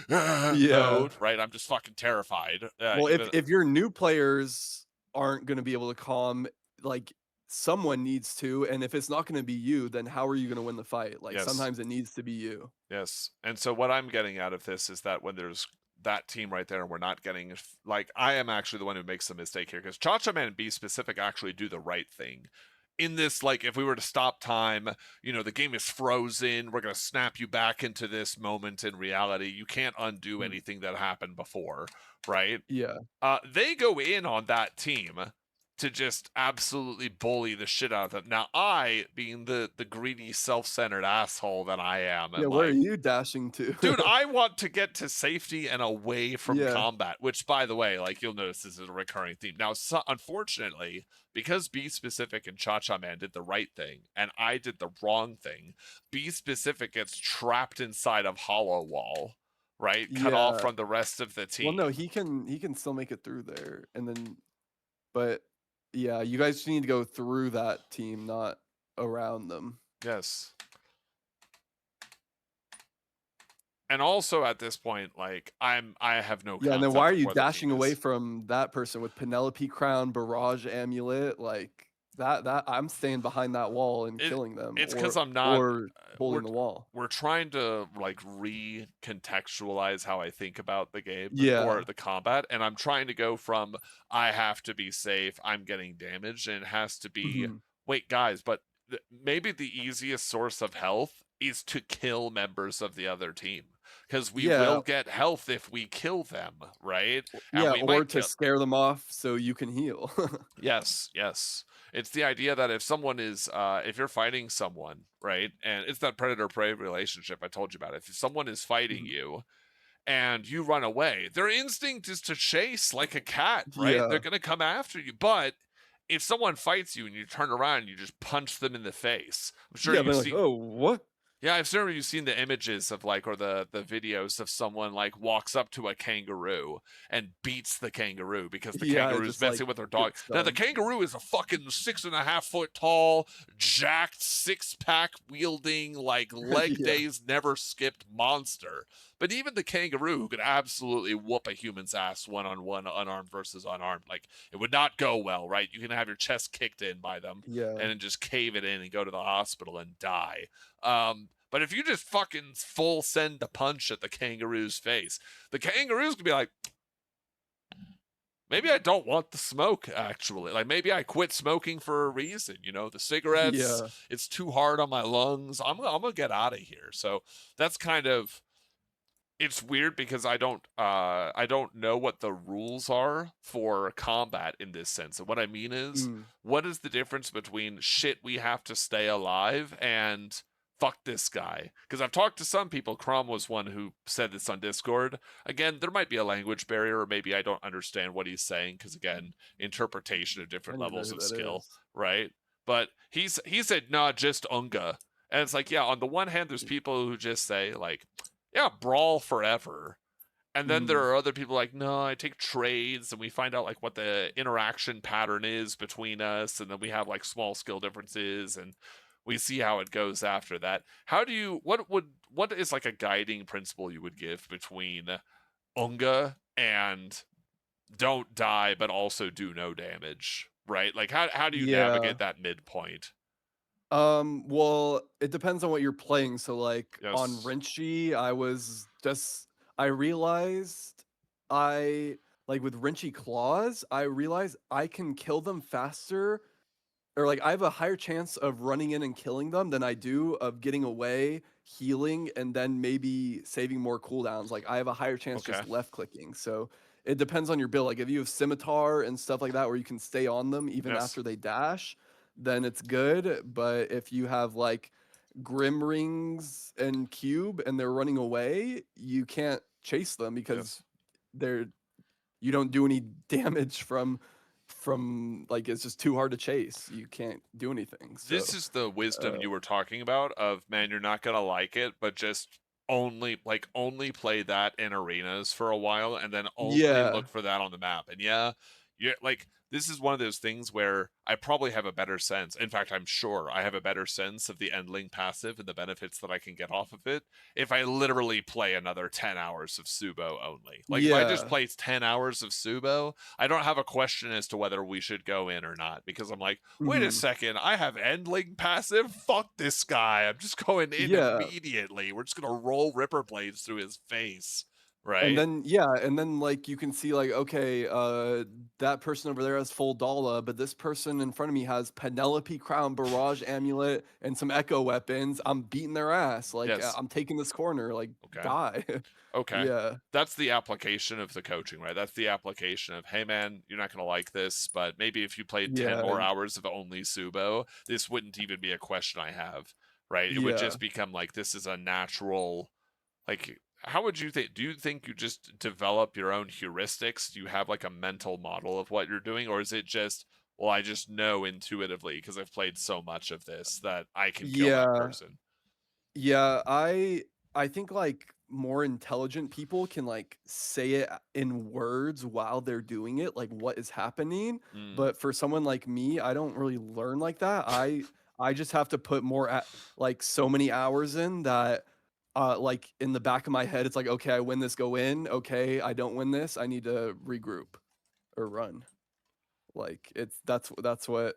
Yeah. mode, right? I'm just fucking terrified. Well, Even if your new players aren't gonna be able to calm, like, someone needs to, and if it's not gonna be you, then how are you gonna win the fight? Like, yes, sometimes it needs to be you. yes. And so what I'm getting out of this is that when there's that team right there and we're not getting like I am actually the one who makes the mistake here because Cha Cha Man and Be Specific actually do the right thing. in this, like, if we were to stop time, you know, the game is frozen, we're going to snap you back into this moment in reality. You can't undo Mm. anything that happened before, right? Yeah. They go in on that team to just absolutely bully the shit out of them. Now, I, being the greedy, self-centered asshole that I am, Yeah, am where are like, you dashing to? dude, I want to get to safety and away from Yeah. combat, which, by the way, like, you'll notice this is a recurring theme. Now, unfortunately, because Be Specific and Cha-Cha Man did the right thing, and I did the wrong thing, Be Specific gets trapped inside of Hollow Wall, right? Cut off Yeah. from the rest of the Well, team. no, he can still make it through there, and then, but yeah, you guys need to go through that team, not around them. Yes. And also at this point, like, I have no Yeah, and then why concept are of you where the team dashing away is. from that person with Penelope Crown, Barrage Amulet, like that I'm staying behind that wall and It killing them, it's because I'm not. or We're holding the wall. we're trying to, like, recontextualize how I think about the game or Yeah. the combat, and I'm trying to go from I have to be safe, I'm getting damaged, and it has to be, Mhm. wait, guys, but maybe the easiest source of health is to kill members of the other team, because we Yeah. will get health if we kill them, right? And Yeah, we or might to kill. scare them off so you can heal. Yes, yes. It's the idea that if someone is, if you're fighting someone, right, and it's that predator prey relationship I told you about. If someone is fighting Mhm. you and you run away, their instinct is to chase like a cat, right? They're Yeah. going to come after you. But if someone fights you and you turn around and you just punch them in the face, I'm sure Yeah, you've they're like, seen. "Oh, what?" Yeah, I've certainly seen the images of, like, or the videos of someone, like, walks up to a kangaroo and beats the kangaroo because the Yeah, it kangaroo's just, like, messing with their dog. gets Now the stunned. kangaroo is a fucking 6.5 foot tall, jacked, 6-pack wielding, like, leg Yeah. days never skipped monster. But even the kangaroo, who could absolutely whoop a human's ass one-on-one, unarmed versus unarmed, like, it would not go well, right? You can have your chest kicked in by them Yeah. and then just cave it in and go to the hospital and die. But if you just fucking full send a punch at the kangaroo's face, the kangaroo's gonna be like, maybe I don't want the smoke, actually. Like, maybe I quit smoking for a reason, you know, the cigarettes, Yeah. it's too hard on my lungs. I'm gonna get out of here. So that's kind of, it's weird because I don't know what the rules are for combat in this sense. And what I mean is, Mm. what is the difference between shit we have to stay alive and fuck this guy? Because I've talked to some people. Crom was one who said this on Discord. Again, there might be a language barrier, or maybe I don't understand what he's saying, because again, interpretation of I different don't even know levels who of that skill, is. right? But he said, nah, just Unga. And it's like, yeah, on the one hand, there's people who just say, like, yeah, brawl forever. And then there Mhm. are other people like, no, I take trades, and we find out, like, what the interaction pattern is between us, and then we have, like, small skill differences, and we see how it goes after that. How do you, what is, like, a guiding principle you would give between Unga and don't die but also do no damage, right? Like, how do you Yeah. navigate that midpoint? Well, it depends on what you're playing. So, like, on Yes. Renchi, I realized I like, with Renchi claws, I realized I can kill them faster, or, like, I have a higher chance of running in and killing them than I do of getting away, healing, and then maybe saving more cooldowns. Like, I have a higher chance Okay. just left clicking. So it depends on your build. Like, if you have scimitar and stuff like that where you can stay on them even Yes. after they dash, then it's good. But if you have, like, Grim Rings and Cube and they're running away, you can't chase them because Yes. they're you don't do any damage from, like, it's just too hard to chase. You can't do anything. This So, is the wisdom uh, you were talking about of, man, you're not gonna like it, but just only play that in arenas for a while, and then only yeah. look for that on the map. And yeah, you like, this is one of those things where I probably have a better sense. In fact, I'm sure I have a better sense of the Endling passive and the benefits that I can get off of it if I literally play another 10 hours of Tsubo only. Like, if I just Yeah. play 10 hours of Tsubo, I don't have a question as to whether we should go in or not, because I'm like, wait a Mhm. second, I have Endling passive? Fuck this guy. I'm just going in Yeah. immediately. We're just gonna roll Ripper Blades through his face. And right? then and then, like, you can see, like, okay, that person over there has full Dala, but this person in front of me has Penelope Crown, Barrage Amulet, and some Echo weapons. I'm beating their ass, like, Yes. I'm taking this corner, like, Okay. die. Okay. Yeah. That's the application of the coaching, right? That's the application of, hey man, you're not going to like this, but maybe if you played 10 Yeah, more hours of only Tsubo, this wouldn't even be a question I have, right? It would yeah. just become like, this is a natural, like, how would you think? Do you think you just develop your own heuristics? Do you have like a mental model of what you're doing? Or is it just, well, I just know intuitively because I've played so much of this that I can kill that Yeah. person? Yeah, I think, like, more intelligent people can, like, say it in words while they're doing it, like, what is happening, Mm, but for someone like me, I don't really learn like that. I just have to put more like, so many hours in that, like, in the back of my head, it's like, "Okay, I win this, go in. Okay, I don't win this, I need to regroup or run." Like, it's that's what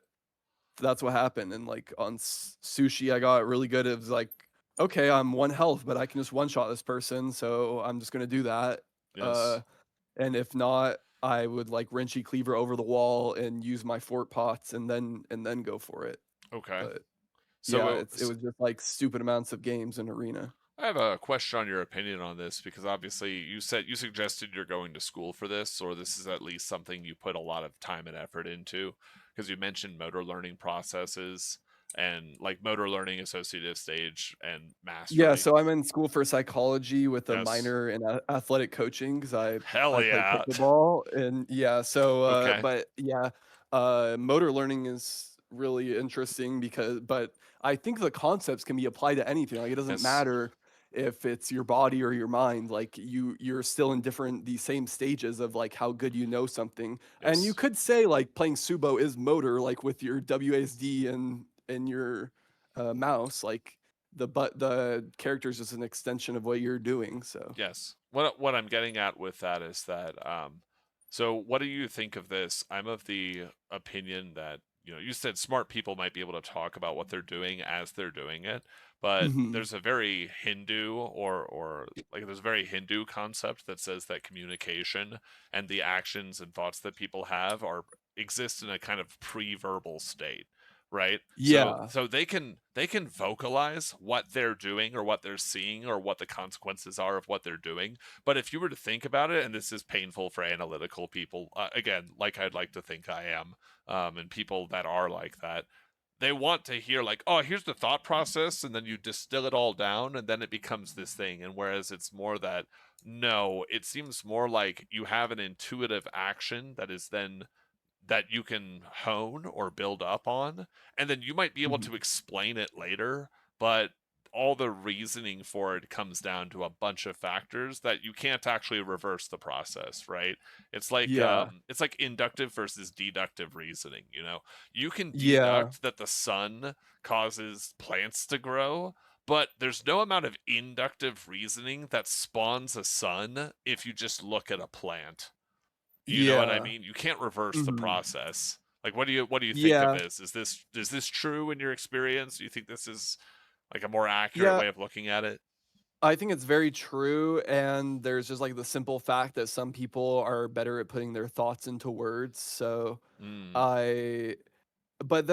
happened, and, like, on sushi, I got really good. It was like, "Okay, I'm 1 health, but I can just one-shot this person, so I'm just gonna do that." yes. Uh, and if not, I would, like, Renchi Cleaver over the wall and use my fort pots and then go for it. Okay. But, So yeah, it was just, like, stupid amounts of games in Arena. I have a question on your opinion on this because obviously you suggested you're going to school for this, or this is at least something you put a lot of time and effort into, because you mentioned motor learning processes and like motor learning associative stage and Yeah, mastery. so I'm in school for psychology with a Yes. minor in athletic coaching because Hell I play yeah. pickleball, and yeah, so Okay. but yeah, motor learning is really interesting but I think the concepts can be applied to anything. Like, it doesn't Yes. matter if it's your body or your mind. Like, you're still in different these same stages of, like, how good you know something. And you Yes. could say, like, playing Subo is motor, like with your WASD and your mouse. Like, the character is just an extension of what you're doing, so. Yes. What I'm getting at with that is that so what do you think of this? I'm of the opinion that, you said smart people might be able to talk about what they're doing as they're doing it, but Mhm. there's a very Hindu or like there's a very Hindu concept that says that communication and the actions and thoughts that people have are exist in a kind of pre-verbal state, right? So Yeah. so they can vocalize what they're doing or what they're seeing or what the consequences are of what they're doing. But if you were to think about it, and this is painful for analytical people, again, like I'd like to think I am, and people that are like that, they want to hear like, oh, here's the thought process, and then you distill it all down, and then it becomes this thing. And whereas it's more that, no, it seems more like you have an intuitive action that is then that you can hone or build up on, and then you might be able Mhm. to explain it later, but all the reasoning for it comes down to a bunch of factors that you can't actually reverse the process, right? Yeah. It's like inductive versus deductive reasoning, you can Yeah. deduct that the sun causes plants to grow, but there's no amount of inductive reasoning that spawns a sun if you just look at a plant. You know what I Yeah. mean? You can't reverse the Mhm. process. Like, what do you think of Yeah. this? Is this true in your experience? Do you think this is like a more accurate Yeah. way of looking at it? I think it's very true, and there's just, like, the simple fact that some people are better at putting their thoughts into words, so Mm. I but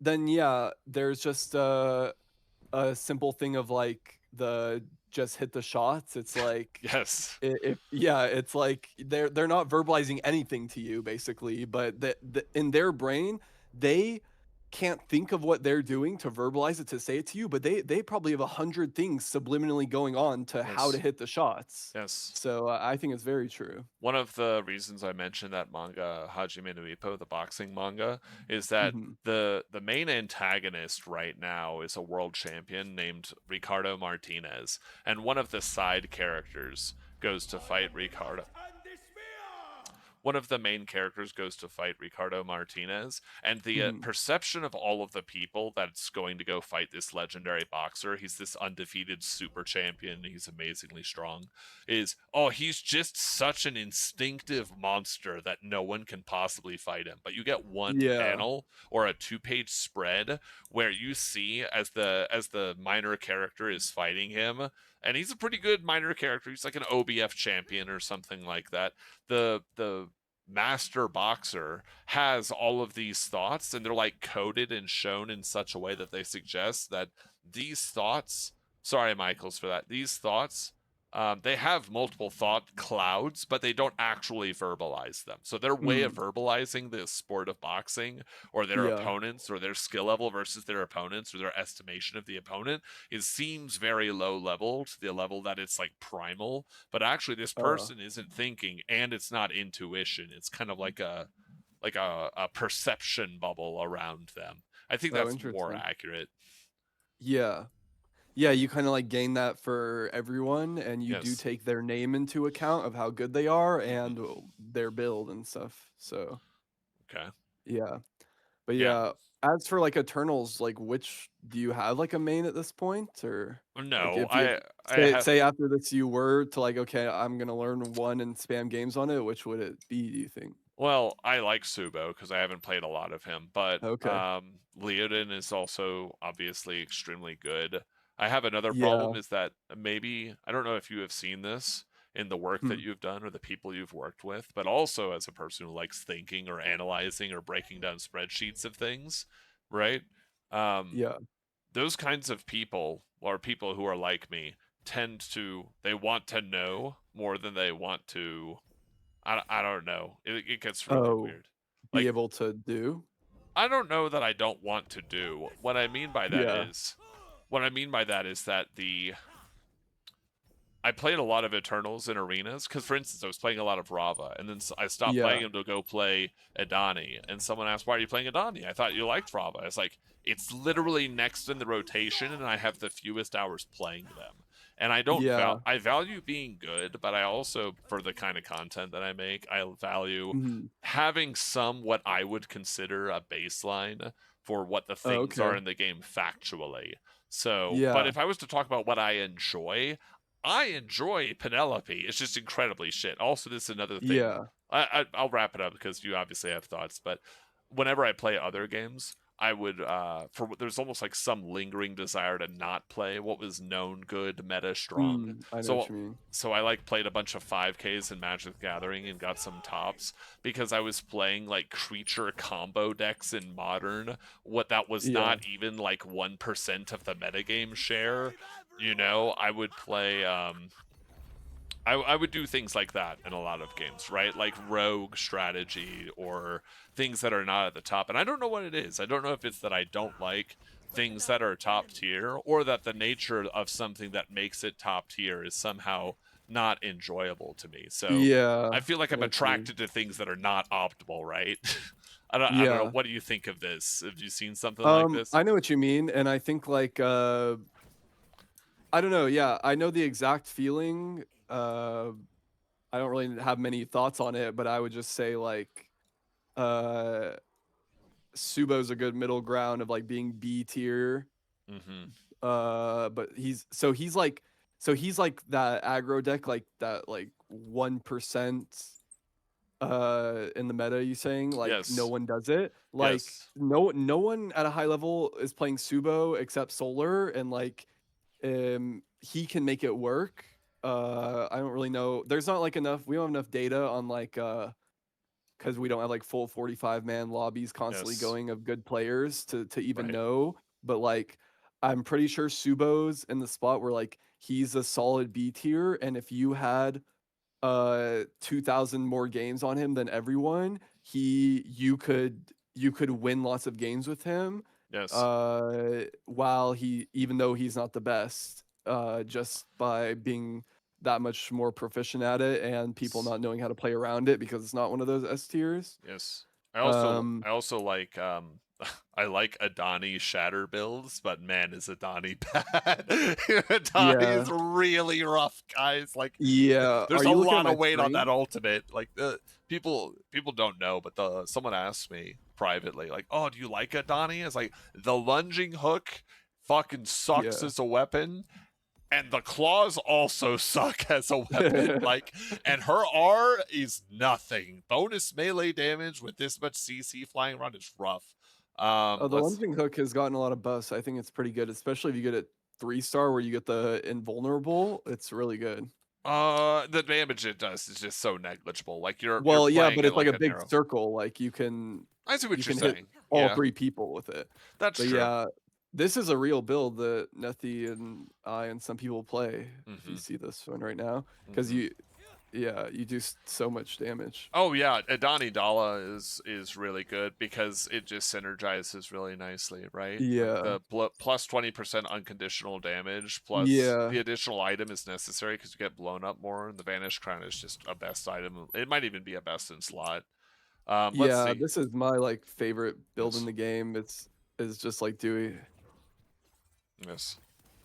yeah, there's just a simple thing of, like, the just hit the shots. It's like, Yes. if yeah, it's like they're not verbalizing anything to you basically, but in their brain, they can't think of what they're doing to verbalize it, to say it to you, but they probably have 100 things subliminally going on to how to Yes. hit the shots. Yes. So, I think it's very true. One of the reasons I mentioned that manga Hajime no Ippo, the boxing manga, is that Mhm. the main antagonist right now is a world champion named Ricardo Martinez, and one of the side characters goes to fight Ricardo. One of the main characters goes to fight Ricardo Martinez, and the Mhm. perception of all of the people that's going to go fight this legendary boxer, he's this undefeated super champion, he's amazingly strong, is, oh, he's just such an instinctive monster that no one can possibly fight him. But you get one Yeah. panel or a two-page spread where you see as the minor character is fighting him, and he's a pretty good minor character. He's like an OBF champion or something like that. The master boxer has all of these thoughts, and they're like coded and shown in such a way that they suggest that these thoughts, sorry Michaels for that, these thoughts, they have multiple thought clouds, but they don't actually verbalize them. So their way of Mm, verbalizing the sport of boxing, or their yeah. opponents, or their skill level versus their opponents, or their estimation of the opponent, it seems very low level, to the level that it's like primal. But actually, this Uh, person isn't thinking, and it's not intuition. It's kind of like a perception bubble around them. I think oh, that's more interesting. accurate. Yeah. Yeah, you kind of like gain that for everyone, and you do Yes. take their name into account of how good they are Mm-hmm. and their build and stuff. So Okay. yeah, but Yeah. yeah, as for like Eternals, like which do you have like a main at this point, or like No, if you I say have. say after this you were to like okay, I'm gonna learn one and spam games on it, which would it be? Do you think? Well, I like Tsubo because I haven't played a lot of him, but Okay. Leodin is also obviously extremely good. I have another Yeah. problem is that maybe I don't know if you have seen this in the work that Hmm. you've done or the people you've worked with, but also as a person who likes thinking or analyzing or breaking down spreadsheets of things, right? Um, Yeah. those kinds of people, or people who are like me, tend to they want to know more than they want to. I don't know. It gets really Oh, weird. be Like, able to do. I don't know that I don't want to do. Yeah. What I mean by that is that I played a lot of Eternals in arenas because, for instance, I was playing a lot of Rava, and then I stopped playing Yeah. him to go play Adani. And someone asked, "Why are you playing Adani?" I thought you liked Rava. It's like it's literally next in the rotation, and I have the fewest hours playing them. And I don't Yeah. I value being good, but I also, for the kind of content that I make, I value Mhm. having some what I would consider a baseline for what the Oh, things are okay. in the game factually. So, but Yeah. if I was to talk about what I enjoy Penelope. It's just incredibly shit. Also, this is another thing. Yeah. I'll wrap it up because you obviously have thoughts. But whenever I play other games, I would for there's almost like some lingering desire to not play what was known good meta strong. I know what So you mean. I like played a bunch of 5Ks in Magic the Gathering and got some tops because I was playing like creature combo decks in modern. What that was Yeah. not even like 1% of the metagame share. You know, I would play I would do things like that in a lot of games, right? Like rogue strategy or things that are not at the top. And I don't know what it is. I don't know if it's that I don't like things that are top tier or that the nature of something that makes it top tier is somehow not enjoyable to me. So I Yeah. feel like I I'm know what you mean. attracted to things that are not optimal, right? I don't know. Yeah. What do you think of this? Have you seen something like this? I know what you mean, and I think like I don't know. Yeah, I know the exact feeling. I don't really have many thoughts on it, but I would just say like uh Subo's a good middle ground of like being B tier. Mm-hmm. But he's like that aggro deck, like that like 1% in the meta, you saying like no Yes. one does it, like Yes. no one at a high level is playing Subo except Solar, and like he can make it work. I don't really know, there's not like enough, we don't have enough data on like because we don't have like full 45 man lobbies constantly Yes. going of good players to even Right. know. But like, I'm pretty sure Subo's in the spot where like he's a solid B tier, and if you had 2,000 more games on him than everyone, you could win lots of games with him. Yes. While he, even though he's not the best, just by being that much more proficient at it and people not knowing how to play around it because it's not one of those S tiers. Yes. Um, I also like I like Adani shatter builds, but man is Adani bad. Adani is yeah, really rough, guys. Like yeah. Are there's a you looking at lot my of weight on that screen? ultimate. Like people don't know, but the someone asked me privately, like, "Oh, do you like Adani?" It's like the lunging hook fucking sucks Yeah. as a weapon, and the claws also suck as a weapon. Like, and her R is nothing. Bonus melee damage with this much CC flying around is rough. Oh, the Let's lunging hook has gotten a lot of buffs. I think it's pretty good, especially if you get it 3-star where you get the invulnerable, it's really good. The damage it does is just so negligible. Like you're Well, yeah, playing but it it's like like a an big arrow. circle, like you can I see what you're hit saying. all Yeah, 3 people with it. that's But true. yeah, this is a real build that Nethi and I and some people play, if you Mm-hmm. see this one right now, because Mm-hmm. you do so much damage. Oh yeah, Adani Dala is really good because it just synergizes really nicely, right? Like Yeah. the plus 20% unconditional damage plus Yeah. the additional item is necessary because you get blown up more, and the Vanish Crown is just a best item. It might even be a best in slot. Let's Yeah, see. this is my, like, favorite build in Yes, the game. It's is just like Dewey. yes.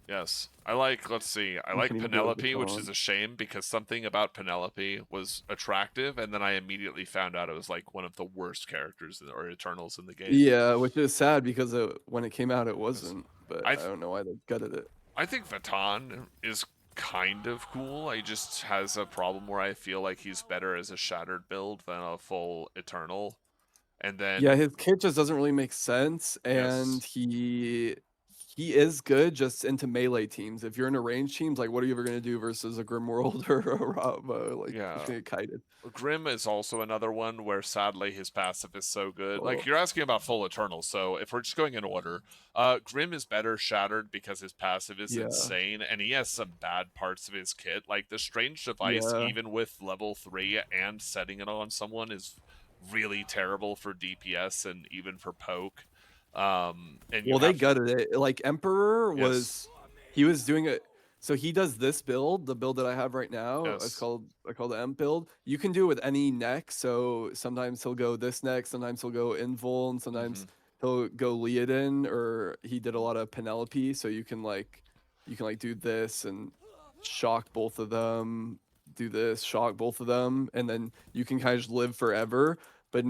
Yes, I like. Let's see. I You like can even do it with Penelope, which is Baton. a shame because something about Penelope was attractive, and then I immediately found out it was like one of the worst characters or Eternals in the game. Yeah, which is sad because when it came out, it Yes. wasn't, but I I th- don't know why they gutted it. I think Vatan is kind of cool. He just has a problem where I feel like he's better as a shattered build than a full Eternal. And Yeah, then his kit just doesn't really make sense, and yes, he is good just into melee teams. If you're in a range teams, like, what are you ever gonna do versus a Grimworld or a Rava? Like, you're just yeah. gonna get kited. Grim is also another one where sadly his passive is so good. Like Oh, you're asking about full Eternal, so if we're just going in order, Grim is better shattered because his passive is yeah, insane and he has some bad parts of his kit. Like the strange device, yeah. even with level 3 and setting it on someone is really terrible for DPS and even for poke. And you Well, they have gutted it. Like Emperor yes, he was doing it. So he does this build, the build that I have right now. It's yes, called I call the Emp build. You can do it with any neck. So sometimes he'll go this neck, sometimes he'll go Invul, and mm-hmm, sometimes he'll go Leodin, or he did a lot of Penelope. So you can like do this and shock both of them, do this, shock both of them, and then you can kind of just live forever. But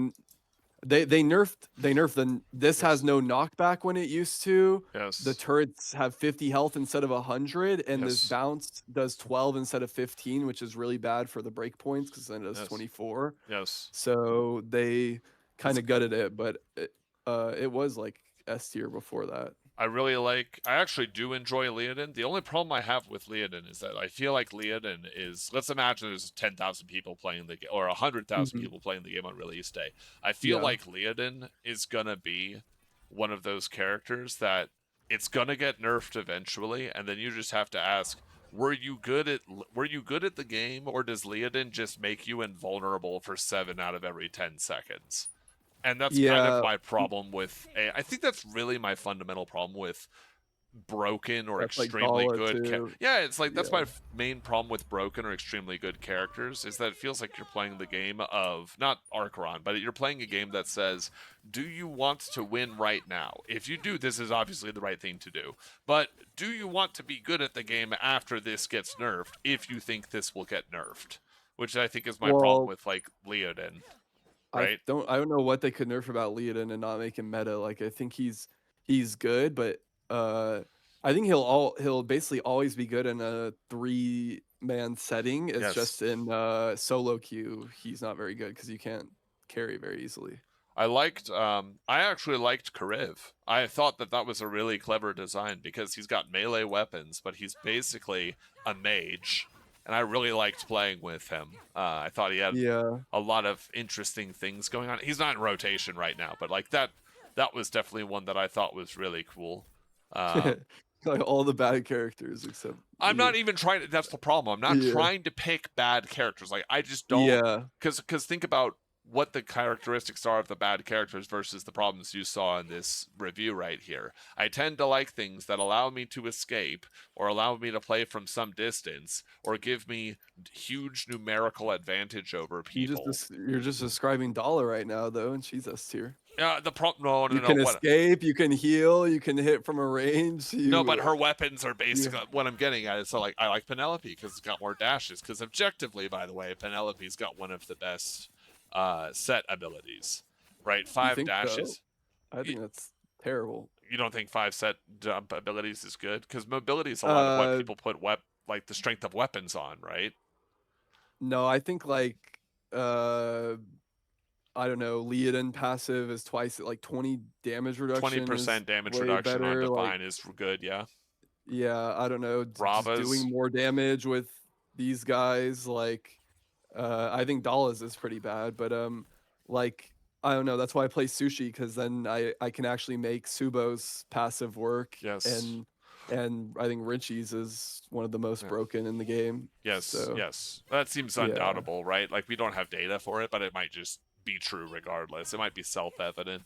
they nerfed the this has yes, no knockback when it used to. The yes, turrets have 50 health instead of 100, and this yes, bounce does 12 instead of 15, which is really bad for the breakpoints because then it does yes, 24. yes. So they kind It's of gutted it, but it was like S tier before that. I really like. I actually do enjoy Leodin. The only problem I have with Leodin is that I feel like Leodin is. Let's imagine there's 10,000 people playing the game, or 100,000 Mhm. people playing the game on release day. I feel Yeah. like Leodin is gonna be one of those characters that it's gonna get nerfed eventually, and then you just have to ask. Were you good at the game, or does Leodin just make you invulnerable for 7 out of every 10 seconds? And that's kind of Yeah. my problem with I think that's really my fundamental problem with broken or That's like extremely Gala good too. yeah, it's like that's Yeah. my main problem with broken or extremely good characters is that it feels like you're playing the game of not Arkheron, but you're playing a game that says, do you want to win right now? If you do, this is obviously the right thing to do, but do you want to be good at the game after this gets nerfed if you think this will get nerfed, which I think is my problem Well, with like Leodin, right? I don't know what they could nerf about Leodin and not make him meta. Like I think he's good, but uh I think he'll basically always be good in a 3-man setting. It's Yes. just in solo queue he's not very good because you can't carry very easily. I actually liked Karev. I thought that that was a really clever design because he's got melee weapons, but he's basically a mage, and I really liked playing with him. I thought he had Yeah. a lot of interesting things going on. He's not in rotation right now, but like that was definitely one that I thought was really cool. Um, Like all the bad characters except I'm Leod. not even trying to, that's the problem. I'm not Yeah. trying to pick bad characters. Like I just don't Yeah. cuz think about what the characteristics are of the bad characters versus the problems you saw in this review right here. I tend to like things that allow me to escape or allow me to play from some distance or give me huge numerical advantage over people. You're just describing Dollar right now though, and she's S tier. The problem no, no, You no, can what escape, you can heal, you can hit from a range. no, but her weapons are You basically what I'm getting at. Is so like I like Penelope because it's got more dashes. Because objectively, by the way, Penelope's got one of the best set abilities. Right, you five think so? dashes. I You, think that's terrible. you don't think 5 set jump abilities is good? Because mobility is a lot of what Uh, people put like the strength of weapons on, right? no, I think like uh, I don't know. Leodin passive is twice like 20 damage Twenty reduction is percent damage way reduction on better. Like Divine is good. Yeah. Yeah, I don't know, just Ravas. doing more damage with these guys, like, I think Dallas is pretty bad, but, like, I don't know, that's why I play Sushi because then I can actually make Tsubo's passive work, Yes. and I think Richie's is one of the most Yeah. broken in the game, Yes, so, yes. That seems yeah. undoubtable, right? Like we don't have data for it, but it might just be true regardless. It might be self-evident.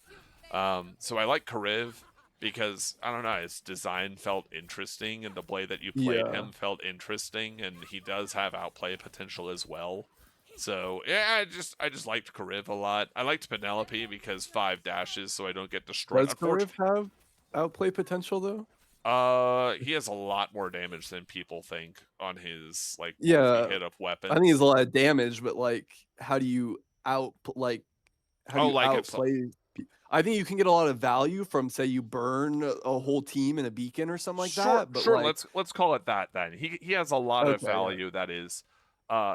So I like Kariv because I don't know, his design felt interesting, and the way that you played Yeah. him felt interesting, and he does have outplay potential as well. So yeah, I just liked Kariv a lot. I liked Penelope because 5 dashes, so I don't get destroyed. Does Kariv have outplay potential, though? He has a lot more damage than people think on his like Yeah, multi-hit of I think it's weapons. a lot of damage, but, like, how do Oh, you like if outplay I think you can get a lot of value from, say, you burn a whole team in a beacon or something like sure, that, but, sure. like Let's call it that then. He has a lot of okay, yeah. value that is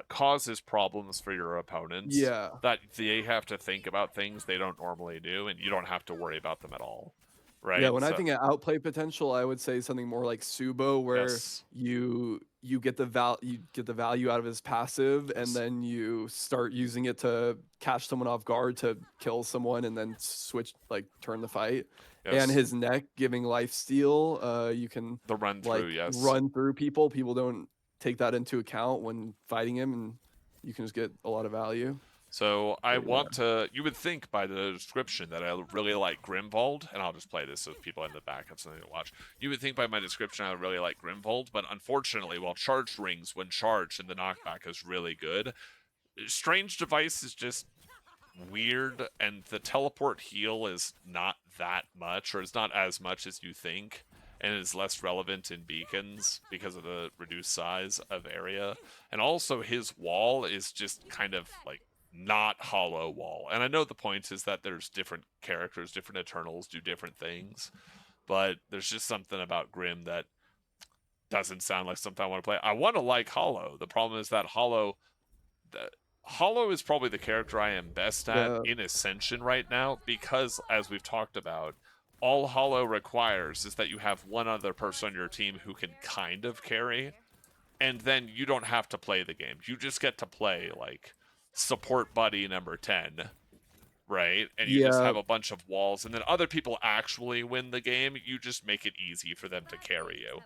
causes problems for your opponents Yeah. that they have to think about things they don't normally do, and you don't have to worry about them at all, Yeah, right? when I So think of outplay potential, I would say something more like Tsubo where yes, you get the value out of his passive, and yes, then you start using it to catch someone off guard to kill someone and then switch like turn the fight. And yes. his neck giving life steal, you can The run through, like yes. run through people. People don't take that into account when fighting him, and you can just get a lot of value. So I But want to. You would think by the description that I really like Grimvold, and I'll just play this so people in the back have something to watch. You would think by my description I really like Grimvold, but unfortunately, while charged rings, when charged, and the knockback is really good, Strange Device is just weird, and the teleport heal is not that much, or it's not as much as you think, and is less relevant in beacons because of the reduced size of area. And also, his wall is just kind of like not hollow wall. And I know the point is that there's different characters, different Eternals do different things, but there's just something about Grim that doesn't sound like something I want to play. I want to like Hollow. The problem is that Hollow is probably the character I am best at yeah, in Ascension right now because, as we've talked about, all Hollow requires is that you have one other person on your team who can kind of carry, and then you don't have to play the game. You just get to play, like, support buddy number 10, right? And you just yeah. have a bunch of walls, and then other people actually win the game. You just make it easy for them to carry you.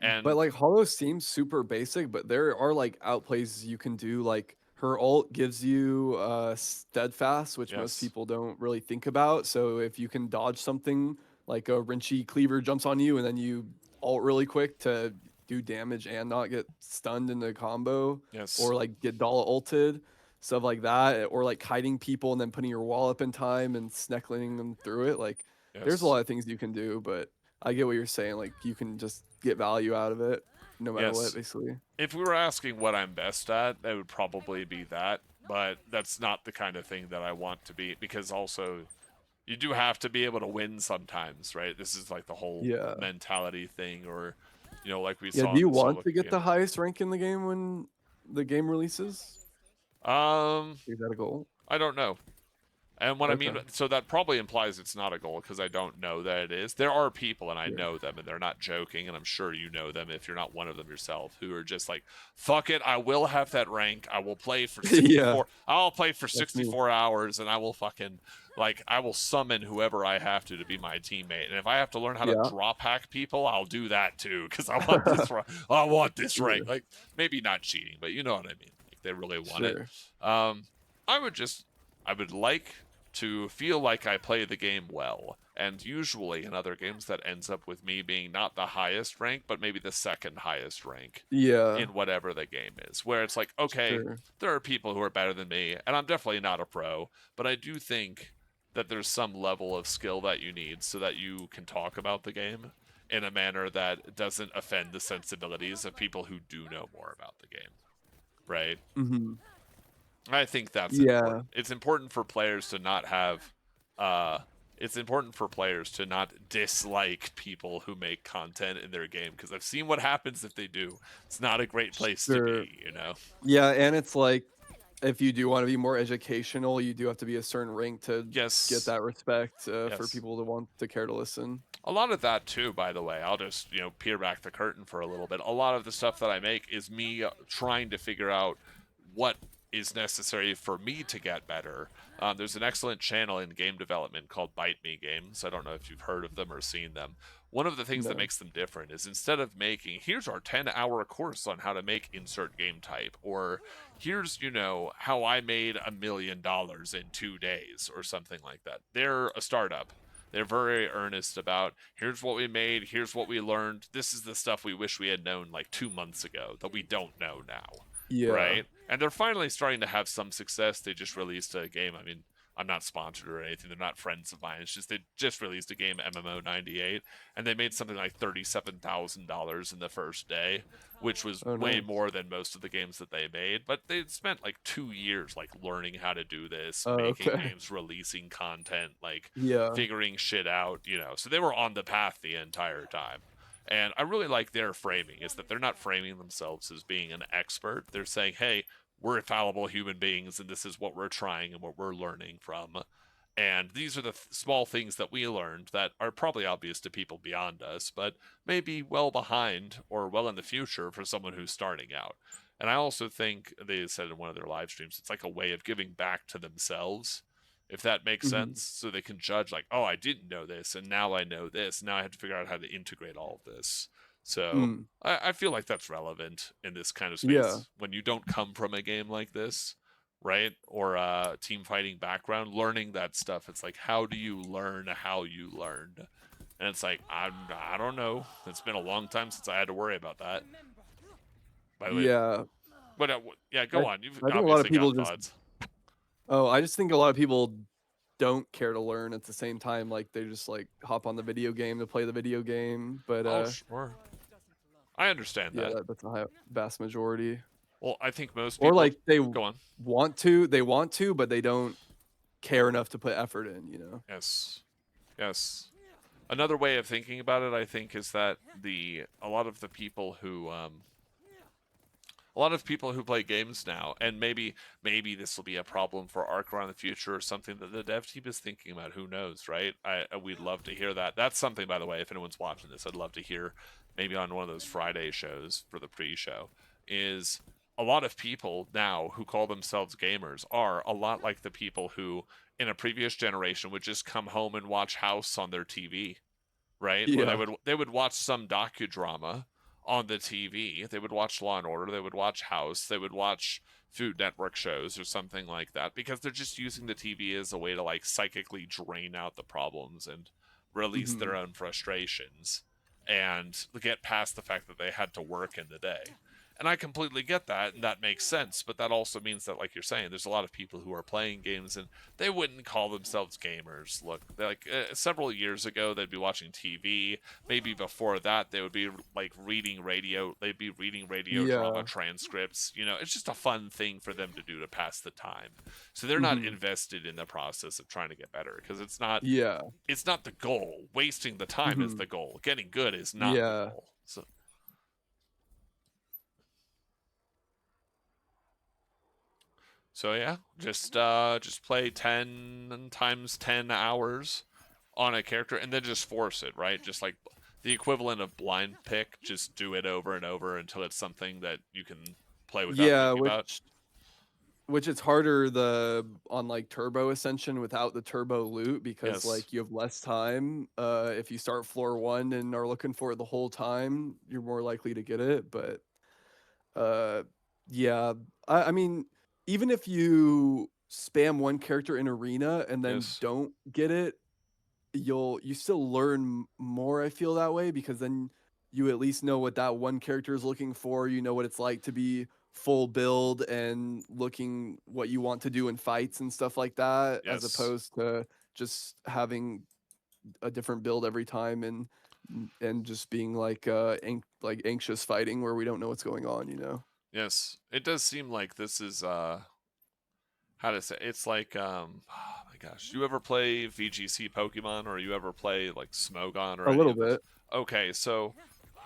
But, And, like, Hollow seems super basic, but there are, like, outplays you can do, like, her ult gives you, steadfast, which most yes, people don't really think about, so if you can dodge something, like a Rinchy cleaver jumps on you, and then you ult really quick to do damage and not get stunned in the combo, yes, or, like, get Dala ulted, stuff like that, or, like, kiting people and then putting your wall up in time and sneckling them through it, like, there's a yes. lot of things you can do, but I get what you're saying, like, you can just get value out of it no matter what, Yes, basically. if we were asking what I'm best at, it would probably be that. But that's not the kind of thing that I want to be because also you do have to be able to win sometimes, right? This is like the whole Yeah. mentality thing, or like we Yeah, saw do in you the want solo to get the game. highest rank in the game when the game releases? Um, Is that a goal? I don't know. And what I mean, Okay, so that probably implies it's not a goal because I don't know that it is. There are people, and I sure. know them, and they're not joking, and I'm sure you know them if you're not one of them yourself, who are just like, fuck it, I will have that rank. I will play for Yeah, 64. I'll play for that's me. 64 hours, and I will fucking, like, I will summon whoever I have to be my teammate. And if I have to learn how to Yeah. drop hack people, I'll do that too because I want this rank. I want this rank. Sure, Like, maybe not cheating, but you know what I mean. Like, they really want it. sure. Um, I would like to feel like I play the game well. And usually in other games, that ends up with me being not the highest rank, but maybe the second highest rank Yeah, in whatever the game is. Where it's like, okay, sure. there are people who are better than me, and I'm definitely not a pro, but I do think that there's some level of skill that you need so that you can talk about the game in a manner that doesn't offend the sensibilities of people who do know more about the game, right? Mhm. I think that's Yeah. important. It's important for players to not have it's important for players to not dislike people who make content in their game because I've seen what happens if they do. It's not a great place to Sure. be, you know. Yeah, and it's like if you do want to be more educational, you do have to be a certain rank to get Yes, that respect for yes. people to want to care to listen. A lot of that too, by the way. I'll just peer back the curtain for a little bit. A lot of the stuff that I make is me trying to figure out what is necessary for me to get better. There's an excellent channel in game development called Bite Me Games. I don't know if you've heard of them or seen them. One of the things that No. makes them different is instead of making, here's our 10-hour course on how to make insert game type, or here's, how I made $1 million in 2 days, or something like that. They're a startup. They're very earnest about here's what we made, here's what we learned. This is the stuff we wish we had known like 2 months ago that we don't know now, Yeah. right? And they're finally starting to have some success. They just released a game. I mean, I'm not sponsored or anything. They're not friends of mine. It's just they just released a game, MMO 98, and they made something like $37,000 in the first day, which was Oh, way nice. more than most of the games that they made. But they spent like 2 years like learning how to do this, Oh, making okay. games, releasing content, like Yeah. figuring shit out. So they were on the path the entire time. And I really like their framing is that they're not framing themselves as being an expert. They're saying, hey, we're fallible human beings and this is what we're trying and what we're learning from. And these are the small things that we learned that are probably obvious to people beyond us, but maybe well behind or well in the future for someone who's starting out. And I also think they said in one of their live streams, it's like a way of giving back to themselves, if that makes Hmm. sense. So they can judge, like, oh, I didn't know this, and now I know this. Now I have to figure out how to integrate all of this. So Mm. I feel like that's relevant in this kind of Yeah. space when you don't come from a game like this, right? Or a team fighting background, learning that stuff. It's like, how do you learn how you learned? And it's like, I don't know. It's been a long time since I had to worry about that. By the way, Yeah. but yeah, I go on. You've I think a lot of obviously people got just thoughts. I just think a lot of people don't care to learn at the same time. Like they just like hop on the video game to play the video game. But Oh, sure. I understand yeah, that. that's a vast majority. Well, I think most Or people like they go on. want to, but they don't care enough to put effort in, you know. Yes. Yes. Another way of thinking about it, I think, is that a lot of the people who a lot of people who play games now, and maybe this will be a problem for Arkheron in the future, or something that the dev team is thinking about. Who knows, right? We'd love to hear that. That's something, by the way, if anyone's watching this, I'd love to hear maybe on one of those Friday shows for the pre-show. Is a lot of people now who call themselves gamers are a lot like the people who in a previous generation would just come home and watch House on their TV, right? Or Yeah. they would watch some docudrama on the TV. They would watch Law and Order, they would watch House, they would watch Food Network shows or something like that because they're just using the TV as a way to like psychically drain out the problems and release Hmm. their own frustrations and get past the fact that they had to work in the day. And I completely get that, and that makes sense. But that also means that, like you're saying, there's a lot of people who are playing games and they wouldn't call themselves gamers. Look, like several years ago, they'd be watching TV. Maybe before that, they would be like reading radio. They'd be reading radio drama Yeah. transcripts. It's just a fun thing for them to do to pass the time. So they're not Hmm. invested in the process of trying to get better because it's not. Yeah. It's not the goal. Wasting the time is Hmm. the goal. Getting good is not the Yeah. goal. So yeah, just play 10 times 10 hours on a character and then just force it, right? Just like the equivalent of blind pick, just do it over and over until it's something that you can play without Yeah, thinking about. which it's harder the on like turbo ascension without the turbo loot because Yes. like you have less time. If you start floor 1 and are looking for it the whole time, you're more likely to get it. But uh yeah, I mean, even if you spam one character in arena and then Yes. don't get it, you still learn more. I feel that way because then you at least know what that one character is looking for. You know what it's like to be full build and looking what you want to do in fights and stuff like that, as Yes. opposed to just having a different build every time and just being like like anxious fighting where we don't know what's going on, you know. Yes. It does seem like this is how to say it's like oh my gosh. You ever play VGC Pokemon or you ever play like Smogon or A any little of those? bit. Okay, so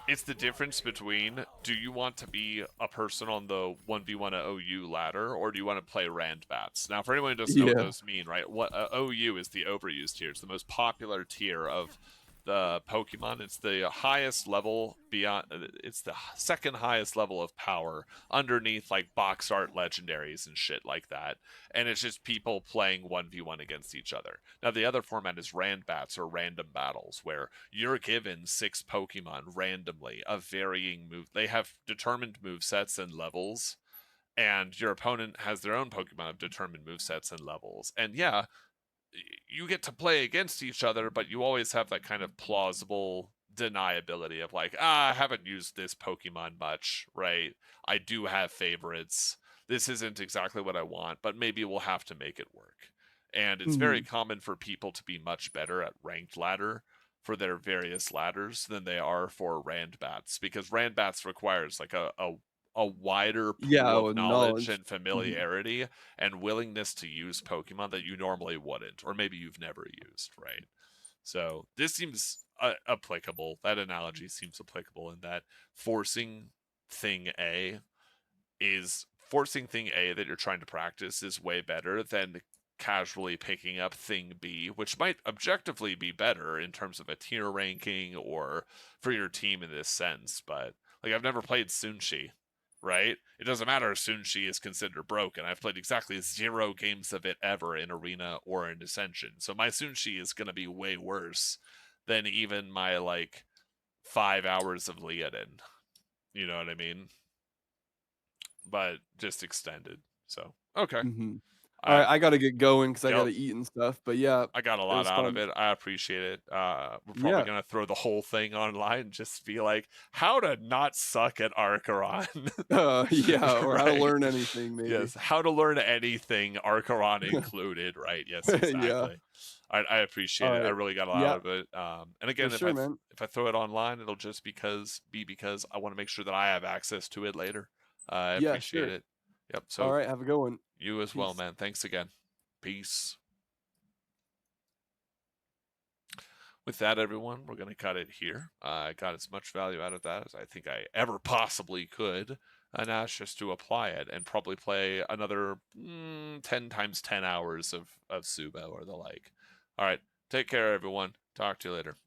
it's the difference between, do you want to be a person on the 1v1 OU ladder, or do you want to play rand bats? Now, for anyone who doesn't know what Yeah. those mean, right? What OU is the overused tier. It's the most popular tier of the Pokemon. It's the highest level beyond. It's the second highest level of power underneath like box art legendaries and shit like that. And it's just people playing 1v1 against each other. Now, the other format is rand bats or random battles, where you're given 6 Pokemon randomly of varying move. They have determined move sets and levels, and your opponent has their own Pokemon of determined move sets and levels. And yeah, you get to play against each other, but you always have that kind of plausible deniability of like, I haven't used this Pokemon much, right? I do have favorites. This isn't exactly what I want, but maybe we'll have to make it work. And it's very Mhm. common for people to be much better at ranked ladder for their various ladders than they are for rand bats, because rand bats requires like a wider pool Yeah, of with knowledge knowledge. and Mhm. familiarity and willingness to use Pokemon that you normally wouldn't, or maybe you've never used, right? So this seems applicable. That analogy seems applicable in that forcing thing A forcing thing A that you're trying to practice is way better than casually picking up thing B, which might objectively be better in terms of a tier ranking or for your team in this sense. But like, I've never played Sunshi, right? It doesn't matter if Sunshi is considered broken. I've played exactly 0 games of it ever in Arena or in Ascension. So my Sunshi is going to be way worse than even my like 5 hours of Leodin. You know what I mean? But just extended. So okay. Mhm. All I right, I gotta get going because I Yep. gotta eat and stuff. But yeah, I got a it lot was out of fun. it. I appreciate it. We're probably Yeah. gonna throw the whole thing online and just be like, how to not suck at Arkheron. Yeah, or how to Right. learn anything maybe. Yes. How to learn anything, Arkheron included, right? Yes, Yeah. exactly. I All appreciate it. I right. really got a lot Yeah, out of it. And for again, sure, man. if I throw it online, it'll just because I want to make sure that I have access to it later. I Yeah, appreciate sure. it. Yep. All So right, have a good one. you as well, Peace. man. Thanks again. Peace. With that, everyone, we're going to cut it here. I got as much value out of that as I think I ever possibly could. And now it's just to apply it and probably play another 10 times 10 hours of Tsubo or the like. All right. Take care, everyone. Talk to you later.